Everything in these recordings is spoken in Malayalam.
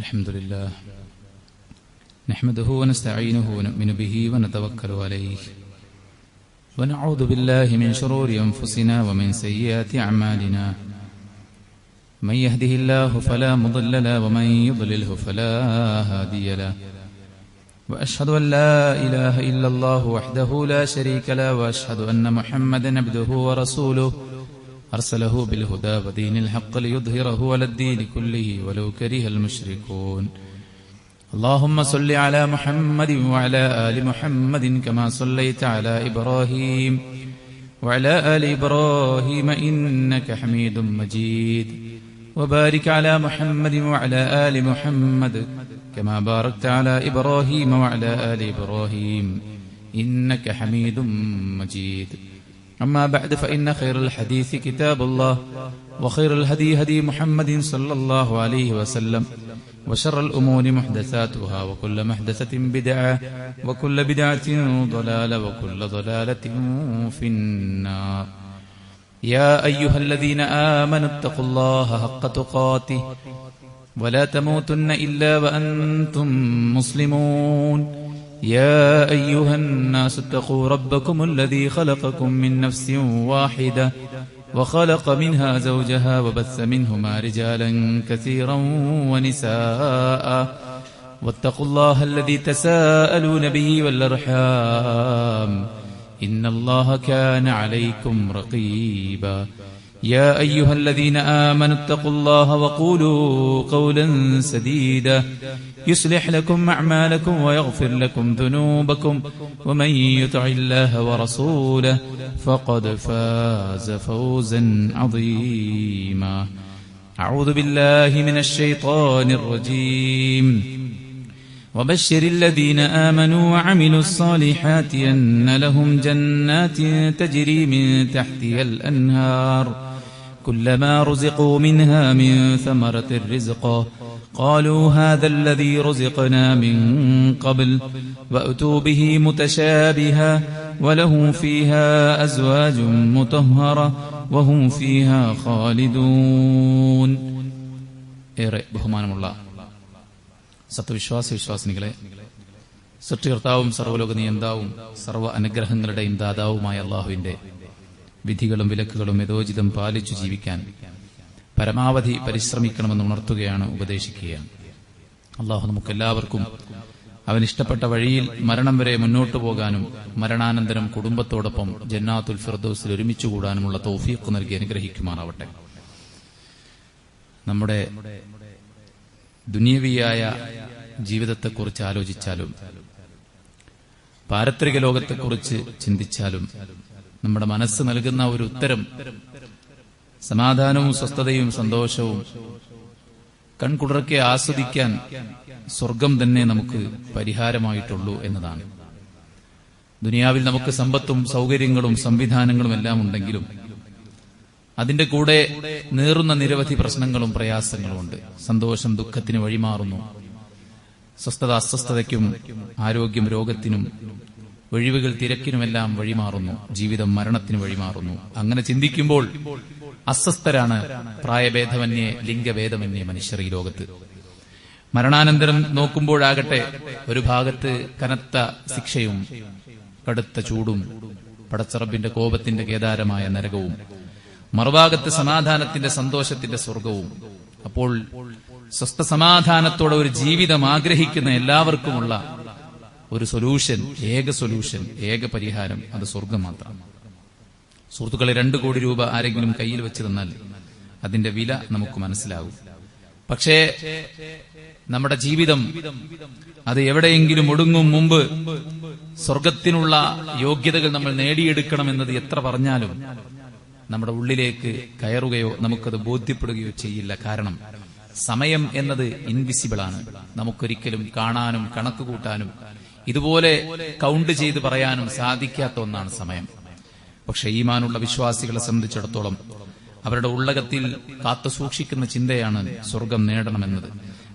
الحمد لله نحمده ونستعينه ونؤمن به ونتوكل عليه ونعوذ بالله من شرور أنفسنا ومن سيئات أعمالنا من يهده الله فلا مضل له ومن يضلله فلا هادي له وأشهد أن لا إله إلا الله وحده لا شريك له وأشهد أن محمدا عبده ورسوله أرسله بالهدى ودين الحق ليظهره على الدين كله ولو كره المشركون اللهم صل على محمد وعلى آل محمد كما صليت على إبراهيم وعلى آل إبراهيم إنك حميد مجيد وبارك على محمد وعلى آل محمد كما باركت على إبراهيم وعلى آل إبراهيم إنك حميد مجيد أما بعد فإن خير الحديث كتاب الله وخير الهدي هدي محمد صلى الله عليه وسلم وشر الأمور محدثاتها وكل محدثة بدعة وكل بدعة ضلالة وكل ضلالة في النار يا أيها الذين آمنوا اتقوا الله حق تقاته ولا تموتن إلا وأنتم مسلمون يا أيها الناس اتقوا ربكم الذي خلقكم من نفس واحدة وخلق منها زوجها وبث منهما رجالا كثيرا ونساء واتقوا الله الذي تساءلون به والأرحام إن الله كان عليكم رقيبا يا أيها الذين آمنوا اتقوا الله وقولوا قولا سديدا يصلح لكم أعمالكم ويغفر لكم ذنوبكم ومن يطع الله ورسوله فقد فاز فوزا عظيما أعوذ بالله من الشيطان الرجيم وبشر الذين آمنوا وعملوا الصالحات أن لهم جنات تجري من تحتها الأنهار كلما رزقوا منها من ثمرة رزقا قالوا هذا الذي رزقنا من قبل وأتوا به متشابها ولهم فيها أزواج مطهرة وهم فيها خالدون. ബഹുമാനമുള്ള സത്യവിശ്വാസ വിശ്വാസിനികളെ, സൃഷ്ടികർത്താവും സർവ്വലോക നിയന്താവും സർവ്വ അനുഗ്രഹങ്ങളുടെയും ദാതാവുമായ അള്ളാഹുവിന്റെ വിധികളും വിലക്കുകളും യഥോചിതം പാലിച്ചു ജീവിക്കാൻ പരമാവധി പരിശ്രമിക്കണമെന്ന് ഉണർത്തുകയാണ്, ഉപദേശിക്കുകയാണ്. അള്ളാഹു നമുക്കെല്ലാവർക്കും അവനിഷ്ടപ്പെട്ട വഴിയിൽ മരണം വരെ മുന്നോട്ടു പോകാനും മരണാനന്തരം കുടുംബത്തോടൊപ്പം ജന്നാത്തുൽ ഫിർദൗസിൽ ഒരുമിച്ചുകൂടാനുമുള്ള തൗഫീഖ് നൽകി അനുഗ്രഹിക്കുമാറാവട്ടെ. നമ്മുടെ ദുനിയവിയായ ജീവിതത്തെക്കുറിച്ച് ആലോചിച്ചാലും പാരത്രിക ലോകത്തെക്കുറിച്ച് ചിന്തിച്ചാലും നമ്മുടെ മനസ്സ് നൽകുന്ന ഒരു ഉത്തരം സമാധാനവും സ്വസ്ഥതയും സന്തോഷവും കൺകുളിർക്കെ ആസ്വദിക്കാൻ സ്വർഗം തന്നെ നമുക്ക് പരിഹാരമായിട്ടുള്ളൂ എന്നതാണ്. ദുനിയാവിൽ നമുക്ക് സമ്പത്തും സൗകര്യങ്ങളും സംവിധാനങ്ങളും എല്ലാം ഉണ്ടെങ്കിലും അതിന്റെ കൂടെ നേറുന്ന നിരവധി പ്രശ്നങ്ങളും പ്രയാസങ്ങളും ഉണ്ട്. സന്തോഷം ദുഃഖത്തിന് വഴിമാറുന്നു, സ്വസ്ഥത അസ്വസ്ഥതയ്ക്കും ആരോഗ്യം രോഗത്തിനും ഒഴിവുകൾ തിരക്കിനുമെല്ലാം വഴിമാറുന്നു, ജീവിതം മരണത്തിന് വഴിമാറുന്നു. അങ്ങനെ ചിന്തിക്കുമ്പോൾ അസ്വസ്ഥരാണ് പ്രായഭേദമന്യേ ലിംഗഭേദമന്യേ മനുഷ്യർ ഈ ലോകത്ത്. മരണാനന്തരം നോക്കുമ്പോഴാകട്ടെ ഒരു ഭാഗത്ത് കനത്ത ശിക്ഷയും കടുത്ത ചൂടും പടച്ചറബിന്റെ കോപത്തിന്റെ കേദാരമായ നരകവും, മറുഭാഗത്ത് സമാധാനത്തിന്റെ സന്തോഷത്തിന്റെ സ്വർഗവും. അപ്പോൾ സ്വസ്ഥ സമാധാനത്തോടെ ഒരു ജീവിതം ആഗ്രഹിക്കുന്ന എല്ലാവർക്കുമുള്ള ഒരു സൊല്യൂഷൻ, ഏക പരിഹാരം, അത് സ്വർഗം മാത്രം. സുഹൃത്തുക്കളെ, 2 കോടി രൂപ ആരെങ്കിലും കയ്യിൽ വെച്ച് തന്നാൽ അതിന്റെ വില നമുക്ക് മനസ്സിലാകും. പക്ഷേ നമ്മുടെ ജീവിതം അത് എവിടെയെങ്കിലും ഒടുങ്ങും മുമ്പ് സ്വർഗത്തിനുള്ള യോഗ്യതകൾ നമ്മൾ നേടിയെടുക്കണമെന്നത് എത്ര പറഞ്ഞാലും നമ്മുടെ ഉള്ളിലേക്ക് കയറുകയോ നമുക്കത് ബോധ്യപ്പെടുകയോ ചെയ്യില്ല. കാരണം സമയം എന്നത് ഇൻവിസിബിളാണ്. നമുക്കൊരിക്കലും കാണാനും കണക്ക് കൂട്ടാനും ഇതുപോലെ കൗണ്ട് ചെയ്ത് പറയാനും സാധിക്കാത്ത ഒന്നാണ് സമയം. പക്ഷെ ഈമാനുള്ള വിശ്വാസികളെ സംബന്ധിച്ചിടത്തോളം അവരുടെ ഉള്ളകത്തിൽ കാത്തു സൂക്ഷിക്കുന്ന ചിന്തയാണ് സ്വർഗം നേടണമെന്നത്.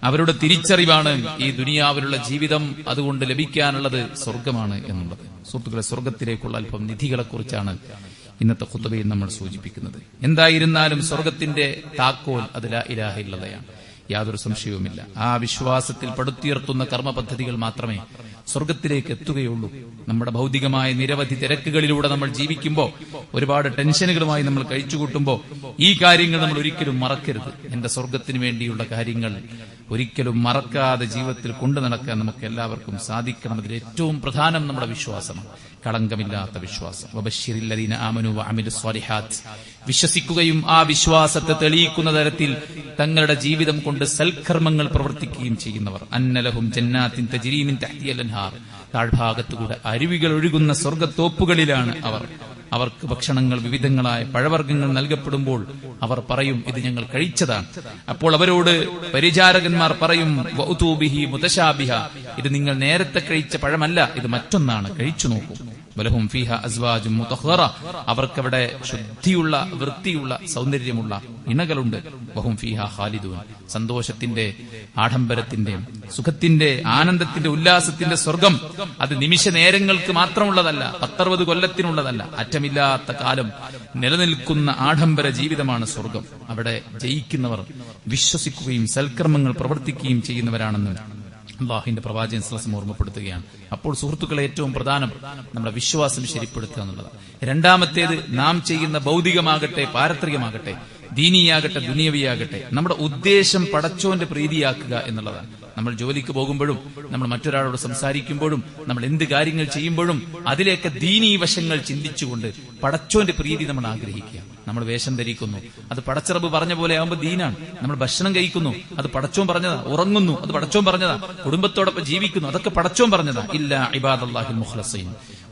അവരുടെ തിരിച്ചറിവാണ് ഈ ദുനിയാവിലുള്ള ജീവിതം അതുകൊണ്ട് ലഭിക്കാനുള്ളത് സ്വർഗമാണ് എന്നുള്ളത്. സുഹൃത്തുക്കളെ, സ്വർഗത്തിലേക്കുള്ള അല്പം നിധികളെക്കുറിച്ചാണ് ഇന്നത്തെ ഖുത്ബയിൽ നമ്മൾ സൂചിപ്പിക്കുന്നത്. എന്തായിരുന്നാലും സ്വർഗത്തിന്റെ താക്കോൽ അത് ലാ ഇലാഹ ഇല്ലല്ലാഹയാണ്. യാതൊരു സംശയവുമില്ല. ആ വിശ്വാസത്തിൽ പടുത്തുയർത്തുന്ന കർമ്മ പദ്ധതികൾ മാത്രമേ സ്വർഗത്തിലേക്ക് എത്തുകയുള്ളൂ. നമ്മുടെ ഭൗതികമായ നിരവധി തിരക്കുകളിലൂടെ നമ്മൾ ജീവിക്കുമ്പോൾ, ഒരുപാട് ടെൻഷനുകളുമായി നമ്മൾ കഴിച്ചുകൂട്ടുമ്പോൾ ഈ കാര്യങ്ങൾ നമ്മൾ ഒരിക്കലും മറക്കരുത്. എന്റെ സ്വർഗത്തിന് വേണ്ടിയുള്ള കാര്യങ്ങൾ ഒരിക്കലും മറക്കാതെ ജീവിതത്തിൽ കൊണ്ടു നടക്കാൻ നമുക്ക് എല്ലാവർക്കും സാധിക്കണം. അതിൽ ഏറ്റവും പ്രധാനം നമ്മുടെ വിശ്വാസമാണ്, കളങ്കമില്ലാത്ത വിശ്വാസം. വബശ്ശിരില്ലദീന ആമനു വഅമിലുസ് സ്വാലിഹാത്ത്, വിശ്വസിക്കുകയും ആ വിശ്വാസത്തെ തെളിയിക്കുന്ന തരത്തിൽ തങ്ങളുടെ ജീവിതം കൊണ്ട് സൽക്കർമ്മങ്ങൾ പ്രവർത്തിക്കുകയും ചെയ്യുന്നവർ. അന്നലഹും ജന്നാത്തിൻ തജ്രീ മിൻ തഹ്തിഹൽ അൻഹാർ, താഴ്ഭാഗത്തുകൂടെ അരുവികൾ ഒഴുകുന്ന സ്വർഗ്ഗത്തോപ്പുകളിലാണ് അവർ. അവർക്ക് ഭക്ഷണങ്ങൾ, വിവിധങ്ങളായ പഴവർഗ്ഗങ്ങൾ നൽകപ്പെടുമ്പോൾ അവർ പറയും, ഇത് ഞങ്ങൾ കഴിച്ചതാണ്. അപ്പോൾ അവരോട് പരിചാരകന്മാർ പറയും, വഉതൂബിഹി മുതശാബിഹ, ഇത് നിങ്ങൾ നേരത്തെ കഴിച്ച പഴമല്ല, ഇത് മറ്റൊന്നാണ്, കഴിച്ചു നോക്കൂ. വലഹും ഫീഹ അസ്വാജും മുതഹ്ഹറ, അവർക്കവിടെ ശുദ്ധിയുള്ള, വൃത്തിയുള്ള, സൗന്ദര്യമുള്ള ഇണകളുണ്ട്. വഹും ഫീഹ ഖാലിദൂൻ, സന്തോഷത്തിന്റെ, ആഡംബരത്തിന്റെ, സുഖത്തിന്റെ, ആനന്ദത്തിന്റെ, ഉല്ലാസത്തിന്റെ സ്വർഗം. അത് നിമിഷ നേരങ്ങൾക്ക് മാത്രമുള്ളതല്ല, 10-60 കൊല്ലത്തിനുള്ളതല്ല, അറ്റമില്ലാത്ത കാലം നിലനിൽക്കുന്ന ആഡംബര ജീവിതമാണ് സ്വർഗം. അവിടെ ജയിക്കുന്നവർ വിശ്വസിക്കുകയും സൽക്കർമ്മങ്ങൾ പ്രവർത്തിക്കുകയും ചെയ്യുന്നവരാണെന്ന് അല്ലാഹുവിന്റെ പ്രവാചകൻ സ്വല്ലല്ലാഹു അലൈഹി വസല്ലം ഓർമ്മപ്പെടുത്തുകയാണ്. അപ്പോൾ സുഹൃത്തുക്കളെ, ഏറ്റവും പ്രധാനം നമ്മുടെ വിശ്വാസം ശരിപ്പെടുത്തുക എന്നുള്ളതാണ്. രണ്ടാമത്തേത്, നാം ചെയ്യുന്ന ഭൗതികമാകട്ടെ പാരത്രികമാകട്ടെ, ദീനിയാകട്ടെ ദുനിയവിയാകട്ടെ, നമ്മുടെ ഉദ്ദേശം പടച്ചോന്റെ പ്രീതിയാക്കുക എന്നുള്ളതാണ്. നമ്മൾ ജോലിക്ക് പോകുമ്പോഴും, നമ്മൾ മറ്റൊരാളോട് സംസാരിക്കുമ്പോഴും, നമ്മൾ എന്ത് കാര്യങ്ങൾ ചെയ്യുമ്പോഴും അതിലേക്ക് ദീനീ വശങ്ങൾ ചിന്തിച്ചുകൊണ്ട് പടച്ചോന്റെ പ്രീതി നമ്മൾ ആഗ്രഹിക്കുക. നമ്മൾ വേഷം ധരിക്കുന്നു, അത് പടച്ചിറബ് പറഞ്ഞ പോലെ ആവുമ്പോൾ ദീനാണ്. നമ്മൾ ഭക്ഷണം കഴിക്കുന്നു, അത് പടച്ചോൻ പറഞ്ഞതാ. ഉറങ്ങുന്നു, അത് പടച്ചോൻ പറഞ്ഞതാ. കുടുംബത്തോടൊപ്പം ജീവിക്കുന്നു, അതൊക്കെ പടച്ചോൻ പറഞ്ഞതാ. ഇല്ലാ ഇബാദല്ലാഹിൽ മുഖ്ലസീൻ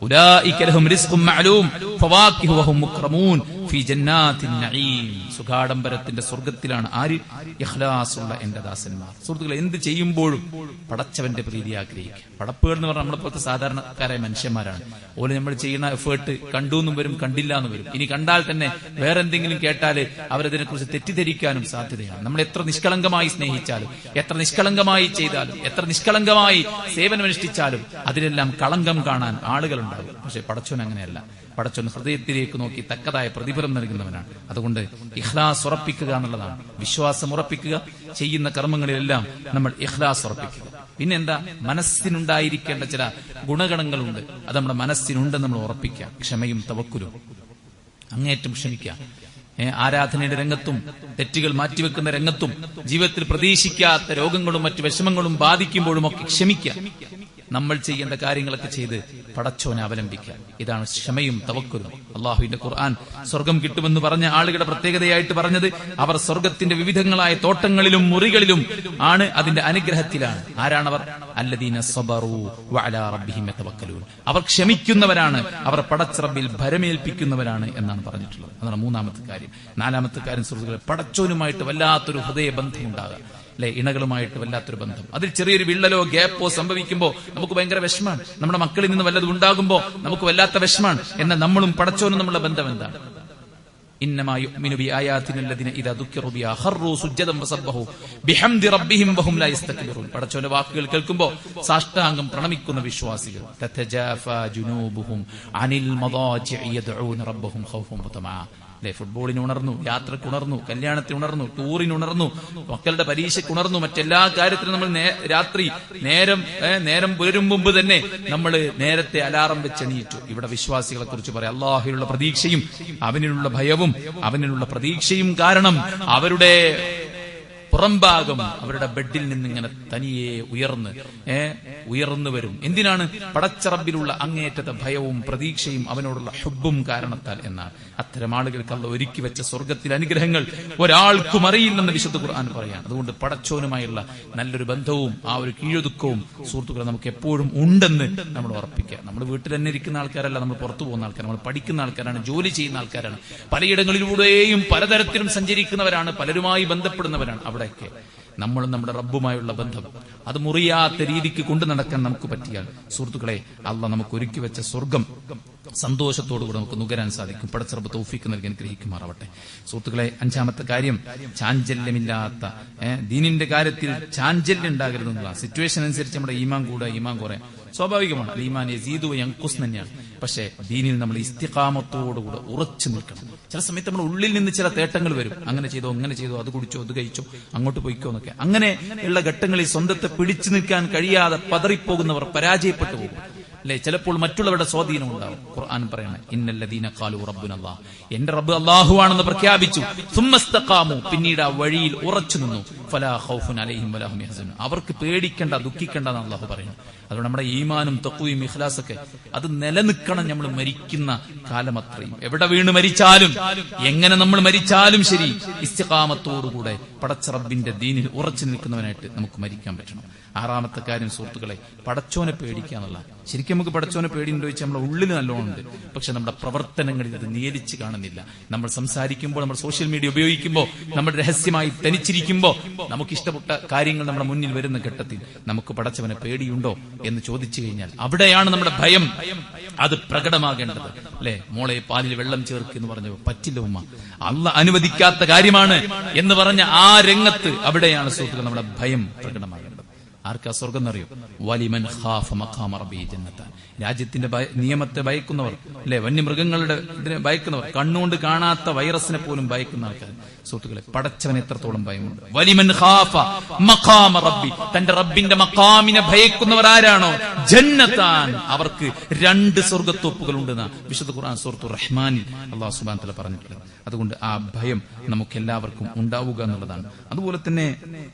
ഉലൈക ലഹും റിസ്ഖും മഅലൂം ഫവാകിഹു വഹും മുക്രമൂൻ ഫീ ജന്നാത്തിൻ നഈം, സുഖാഡംബരത്തിന്റെ സ്വർഗ്ഗത്തിലാണ് ആര്? ഇഖ്ലാസുള്ള എന്റെ ദാസന്മാർ. സുഹൃത്തുക്കളെ, എന്ത് ചെയ്യുമ്പോഴും പടച്ചവന്റെ പ്രീതി ആഗ്രഹിക്കുക. പടപ്പുകൾ എന്ന് പറഞ്ഞാൽ നമ്മളെപ്പോലത്തെ സാധാരണക്കാരായ മനുഷ്യന്മാരാണ്. ഓല് നമ്മൾ ചെയ്യുന്ന എഫേർട്ട് കണ്ടു എന്നും വരും, കണ്ടില്ല എന്നും വരും. ഇനി കണ്ടാൽ തന്നെ വേറെ എന്തെങ്കിലും കേട്ടാല് അവരതിനെക്കുറിച്ച് തെറ്റിദ്ധരിക്കാനും സാധ്യതയാണ്. നമ്മൾ എത്ര നിഷ്കളങ്കമായി സ്നേഹിച്ചാലും, എത്ര നിഷ്കളങ്കമായി ചെയ്താലും, എത്ര നിഷ്കളങ്കമായി സേവനമനുഷ്ഠിച്ചാലും അതിലെല്ലാം കളങ്കം കാണാൻ ആളുകളുണ്ടാകും. പക്ഷെ പടച്ചോൻ അങ്ങനെയല്ല. പടച്ചോൻ ഹൃദയത്തിലേക്ക് നോക്കി തക്കതായ പ്രതിഫലം നൽകുന്നവനാണ്. അതുകൊണ്ട് ഇഖ്ലാസ് ഉറപ്പിക്കുക എന്നുള്ളതാണ്. വിശ്വാസം ഉറപ്പിക്കുക, ചെയ്യുന്ന കർമ്മങ്ങളിലെല്ലാം നമ്മൾ ഇഖ്ലാസ് ഉറപ്പിക്കുക. പിന്നെന്താ? മനസ്സിനുണ്ടായിരിക്കേണ്ട ചില ഗുണഗണങ്ങളുണ്ട്, അത് നമ്മുടെ മനസ്സിനുണ്ടെന്ന് നമ്മൾ ഉറപ്പിക്കുക. ക്ഷമയും തവക്കുലും, അങ്ങേയറ്റം ക്ഷമിക്കുക. ആരാധനയുടെ രംഗത്തും തെറ്റുകൾ മാറ്റിവെക്കുന്ന രംഗത്തും ജീവിതത്തിൽ പ്രതീക്ഷിക്കാത്ത രോഗങ്ങളും മറ്റു വിഷമങ്ങളും ബാധിക്കുമ്പോഴും ഒക്കെ ക്ഷമിക്കുക. നമ്മൾ ചെയ്യേണ്ട കാര്യങ്ങളൊക്കെ ചെയ്ത് പടച്ചോനെ അവലംബിക്കുക. ഇതാണ് ക്ഷമയും തവക്കുലും. അള്ളാഹുവിന്റെ ഖുർആൻ സ്വർഗം കിട്ടുമെന്ന് പറഞ്ഞ ആളുകളുടെ പ്രത്യേകതയായിട്ട് പറഞ്ഞത് അവർ സ്വർഗത്തിന്റെ വിവിധങ്ങളായ തോട്ടങ്ങളിലും മുറികളിലും ആണ്, അതിന്റെ അനുഗ്രഹത്തിലാണ്. ആരാണവർ? അല്ലദീന സബറു വഅലാ റബ്ബിഹിം യതവക്കലൂൻ, അവർ ക്ഷമിക്കുന്നവരാണ്, അവർ പടച്ചറബിൽ ഭരമേൽപ്പിക്കുന്നവരാണ് എന്നാണ് പറഞ്ഞിട്ടുള്ളത്. അതാണ് മൂന്നാമത്തെ കാര്യം. നാലാമത്തെ കാര്യം സുഹൃത്തുക്കളെ, പടച്ചോനുമായിട്ട് വല്ലാത്തൊരു ഹൃദയബന്ധം ഉണ്ടാകുക. അല്ലെ, ഇണകളുമായിട്ട് വല്ലാത്തൊരു ബന്ധം. അതിൽ ചെറിയൊരു വിള്ളലോ ഗ്യാപ്പോ സംഭവിക്കുമ്പോൾ നമുക്ക് ഭയങ്കര വിഷമാണ്. നമ്മുടെ മക്കളിൽ നിന്ന് വല്ലതും ഉണ്ടാകുമ്പോൾ നമുക്ക് വല്ലാത്ത വിഷമാണ്. എന്നാൽ നമ്മളും പടച്ചോനും നമ്മളുടെ ബന്ധം എന്താണ്? ഇന്നമാ യുഅ്മിനു ബിആയാതിന അല്ലദീന ഇദാ ദുക്കിറു ബിഹാ ഖറൂ സുജ്ജദൻ വസബ്ബഹു ബിഹംദി റബ്ബിഹിം വഹും ലാ യസ്തക്ബിറൂൻ. പടച്ചോന്റെ വാക്കുകൾ കേൾക്കുമ്പോൾ സാഷ്ടാംഗം പ്രണമിക്കുന്ന വിശ്വാസികൾ. തതജാഫാ ജുനൂബുഹും അനിൽ മദാജിഇ യദ്ഊന റബ്ബഹും ഖൗഫൻ വതമഅ. അല്ലെ, ഫുട്ബോളിന് ഉണർന്നു, യാത്രക്ക് ഉണർന്നു, കല്യാണത്തിന് ഉണർന്നു, ടൂറിന് ഉണർന്നു, മക്കളുടെ പരീക്ഷയ്ക്ക് ഉണർന്നു, മറ്റെല്ലാ കാര്യത്തിനും നമ്മൾ രാത്രി നേരം പുലരും മുമ്പ് തന്നെ നമ്മൾ നേരത്തെ അലാറം വെച്ച് എണീറ്റു. ഇവിടെ വിശ്വാസികളെ കുറിച്ച് പറയാം, അല്ലാഹുവിലുള്ള പ്രതീക്ഷയും അവനിലുള്ള ഭയവും അവനിലുള്ള പ്രതീക്ഷയും കാരണം അവരുടെ പുറംഭാഗം അവരുടെ ബെഡിൽ നിന്നിങ്ങനെ തനിയെ ഉയർന്നു വരും. എന്തിനാണ്? പടച്ചറബിലുള്ള അങ്ങേറ്റത്തെ ഭയവും പ്രതീക്ഷയും അവനോടുള്ള ഹുബ്ബും കാരണത്താൽ എന്നാണ്. അത്തരം ആളുകൾക്ക് അല്ലാഹു ഒരുക്കി വെച്ച സ്വർഗത്തിലെ അനുഗ്രഹങ്ങൾ ഒരാൾക്കും അറിയില്ലെന്ന് വിശുദ്ധ ഖുർആൻ പറയാണ്. അതുകൊണ്ട് പടച്ചോനുമായുള്ള നല്ലൊരു ബന്ധവും ആ ഒരു കീഴൊതുക്കവും സുഹൃത്തുക്കളെ നമുക്ക് എപ്പോഴും ഉണ്ടെന്ന് നമ്മൾ ഉറപ്പിക്കുക. നമ്മൾ വീട്ടിൽ തന്നെ ഇരിക്കുന്ന ആൾക്കാരല്ല, നമ്മൾ പുറത്തു പോകുന്ന ആൾക്കാരാണ്, നമ്മൾ പഠിക്കുന്ന ആൾക്കാരാണ്, ജോലി ചെയ്യുന്ന ആൾക്കാരാണ്, പലയിടങ്ങളിലൂടെയും പലതരത്തിലും സഞ്ചരിക്കുന്നവരാണ്, പലരുമായി ബന്ധപ്പെടുന്നവരാണ്. അവിടെയൊക്കെ നമ്മളും നമ്മുടെ റബ്ബുമായുള്ള ബന്ധം അത് മുറിയാത്ത രീതിക്ക് കൊണ്ടു നടക്കാൻ നമുക്ക് പറ്റിയാൽ സുഹൃത്തുക്കളെ, അള്ളാഹ് നമുക്ക് ഒരുക്കി വെച്ച സ്വർഗം സന്തോഷത്തോടുകൂടെ നമുക്ക് നുകരാൻ സാധിക്കും. പടച്ചറബ് തൗഫീഖ് നൽകി അനുഗ്രഹിക്കുമാറാവട്ടെ. സുഹൃത്തുക്കളെ, അഞ്ചാമത്തെ കാര്യം, ചാഞ്ചല്യമില്ലാത്ത ദീനിന്റെ കാര്യത്തിൽ ചാഞ്ചല്യം ഉണ്ടാകരുതെന്നുള്ള. സിറ്റുവേഷൻ അനുസരിച്ച് നമ്മുടെ ഈമാൻ കൂടുക, ഈമാൻ കുറയാം. സ്വാഭാവികമാണ്. ഈമാൻ യസീദു യൻഖുസ് തന്നെയാണ്. പക്ഷേ ദീനിൽ നമ്മൾ ഇസ്തിഖാമത്തോടുകൂടെ ഉറച്ചു നിൽക്കണം. ചില സമയത്ത് നമ്മുടെ ഉള്ളിൽ നിന്ന് ചില തേട്ടങ്ങൾ വരും. അങ്ങനെ ചെയ്തോ, അങ്ങനെ ചെയ്തോ, അത് കുടിച്ചോ, അത് കഴിച്ചോ, അങ്ങോട്ട് പോയിക്കോ എന്നൊക്കെ. അങ്ങനെയുള്ള ഘട്ടങ്ങളിൽ സ്വന്തത്തെ പിടിച്ചു നിൽക്കാൻ കഴിയാതെ പതറിപ്പോകുന്നവർ പരാജയപ്പെട്ടു പോകും. അല്ലെ, ചിലപ്പോൾ മറ്റുള്ളവരുടെ സ്വാധീനം ഉണ്ടാവും. ഖുർആൻ പറയണേ, ഇന്നല്ലദീന ഖാലു റബ്ബുനല്ലാഹ്, എന്റെ റബ്ബ് അല്ലാഹുവാണെന്ന് പ്രഖ്യാപിച്ചു, സുമ്മസ്തഖാമു, പിന്നീട് ആ വഴിയിൽ ഉറച്ചു നിന്നു, ഫലാ ഖൗഫുൻ അലൈഹിം വലാ ഹും യഹ്സനൂൻ, അവർക്ക് പേടിക്കേണ്ട, ദുഃഖിക്കേണ്ട എന്ന് അല്ലാഹു പറയുന്നു. അതുകൊണ്ട് നമ്മുടെ ഈമാനും തഖ്വയും ഇഖ്ലാസൊക്കെ അത് നിലനിൽക്കണം. നമ്മൾ മരിക്കുന്ന കാലം അത്രയും എവിടെ വീണ് മരിച്ചാലും, എങ്ങനെ നമ്മൾ മരിച്ചാലും ശരി, ഇസ്തിഖാമത്തോടുകൂടെ പടച്ച റബ്ബിന്റെ ദീനിൽ ഉറച്ചു നിൽക്കുന്നവനായിട്ട് നമുക്ക് മരിക്കാൻ പറ്റണം. ആറാമത്തെ കാര്യം സുഹൃത്തുക്കളെ, പടച്ചോനെ പേടിക്കാന്നുള്ള. ശരിക്കും നമുക്ക് പടച്ചോനെ പേടിയുണ്ടോ ചോദിച്ചാൽ നമ്മുടെ ഉള്ളിൽ നല്ലോണമുണ്ട്. പക്ഷെ നമ്മുടെ പ്രവർത്തനങ്ങളിൽ അത് നിയലിച്ച് കാണുന്നില്ല. നമ്മൾ സംസാരിക്കുമ്പോൾ, നമ്മൾ സോഷ്യൽ മീഡിയ ഉപയോഗിക്കുമ്പോൾ, നമ്മൾ രഹസ്യമായി തനിച്ചിരിക്കുമ്പോൾ, നമുക്ക് ഇഷ്ടപ്പെട്ട കാര്യങ്ങൾ നമ്മുടെ മുന്നിൽ വരുന്ന ഘട്ടത്തിൽ നമുക്ക് പടച്ചവനെ പേടിയുണ്ടോ എന്ന് ചോദിച്ചു കഴിഞ്ഞാൽ അവിടെയാണ് നമ്മുടെ ഭയം അത് പ്രകടമാകേണ്ടത്. അല്ലെ, മോളെ പാലിൽ വെള്ളം ചേർക്ക് എന്ന് പറഞ്ഞു, പറ്റില്ല ഉമ്മ, അല്ലാഹ് അനുവദിക്കാത്ത കാര്യമാണ് എന്ന് പറഞ്ഞ ആ രംഗത്ത് അവിടെയാണ് സുഹൃത്തുക്കൾ നമ്മുടെ ഭയം പ്രകടമാകേണ്ടത്. ആർക്കാ സ്വർഗം എന്നറിയോ? വലിമൻ ഖാഫ മഖാമ റബ്ബിഹി ജന്നത്താൻ. രാജ്യത്തിന്റെ നിയമത്തെ ഭയക്കുന്നവർ, അല്ലെ, വന്യമൃഗങ്ങളുടെ ഇതിനെ ഭയക്കുന്നവർ, കണ്ണുകൊണ്ട് കാണാത്ത വൈറസിനെ പോലും ഭയക്കുന്ന ആൾക്കാർ. സുഹൃത്തുക്കളെ, പടച്ചവന് എത്രത്തോളം ഭയമുണ്ട്. വലിമൻ ഖാഫ മഖാമ റബ്ബി, തന്റെ റബ്ബിന്റെ മഖാമിനെ ഭയക്കുന്നവർ ആരാണോ, ജന്നത്താൻ, അവർക്ക് 2 സ്വർഗത്തോപ്പുകളുണ്ടെന്ന വിശുദ്ധ ഖുർആൻ സൂറത്തുർ റഹ്മാനിൽ അല്ലാഹു സുബ്ഹാനഹു വ തആല പറഞ്ഞിട്ടുള്ളത്. അതുകൊണ്ട് ആ ഭയം നമുക്ക് എല്ലാവർക്കും ഉണ്ടാവുക എന്നുള്ളതാണ്. അതുപോലെ തന്നെ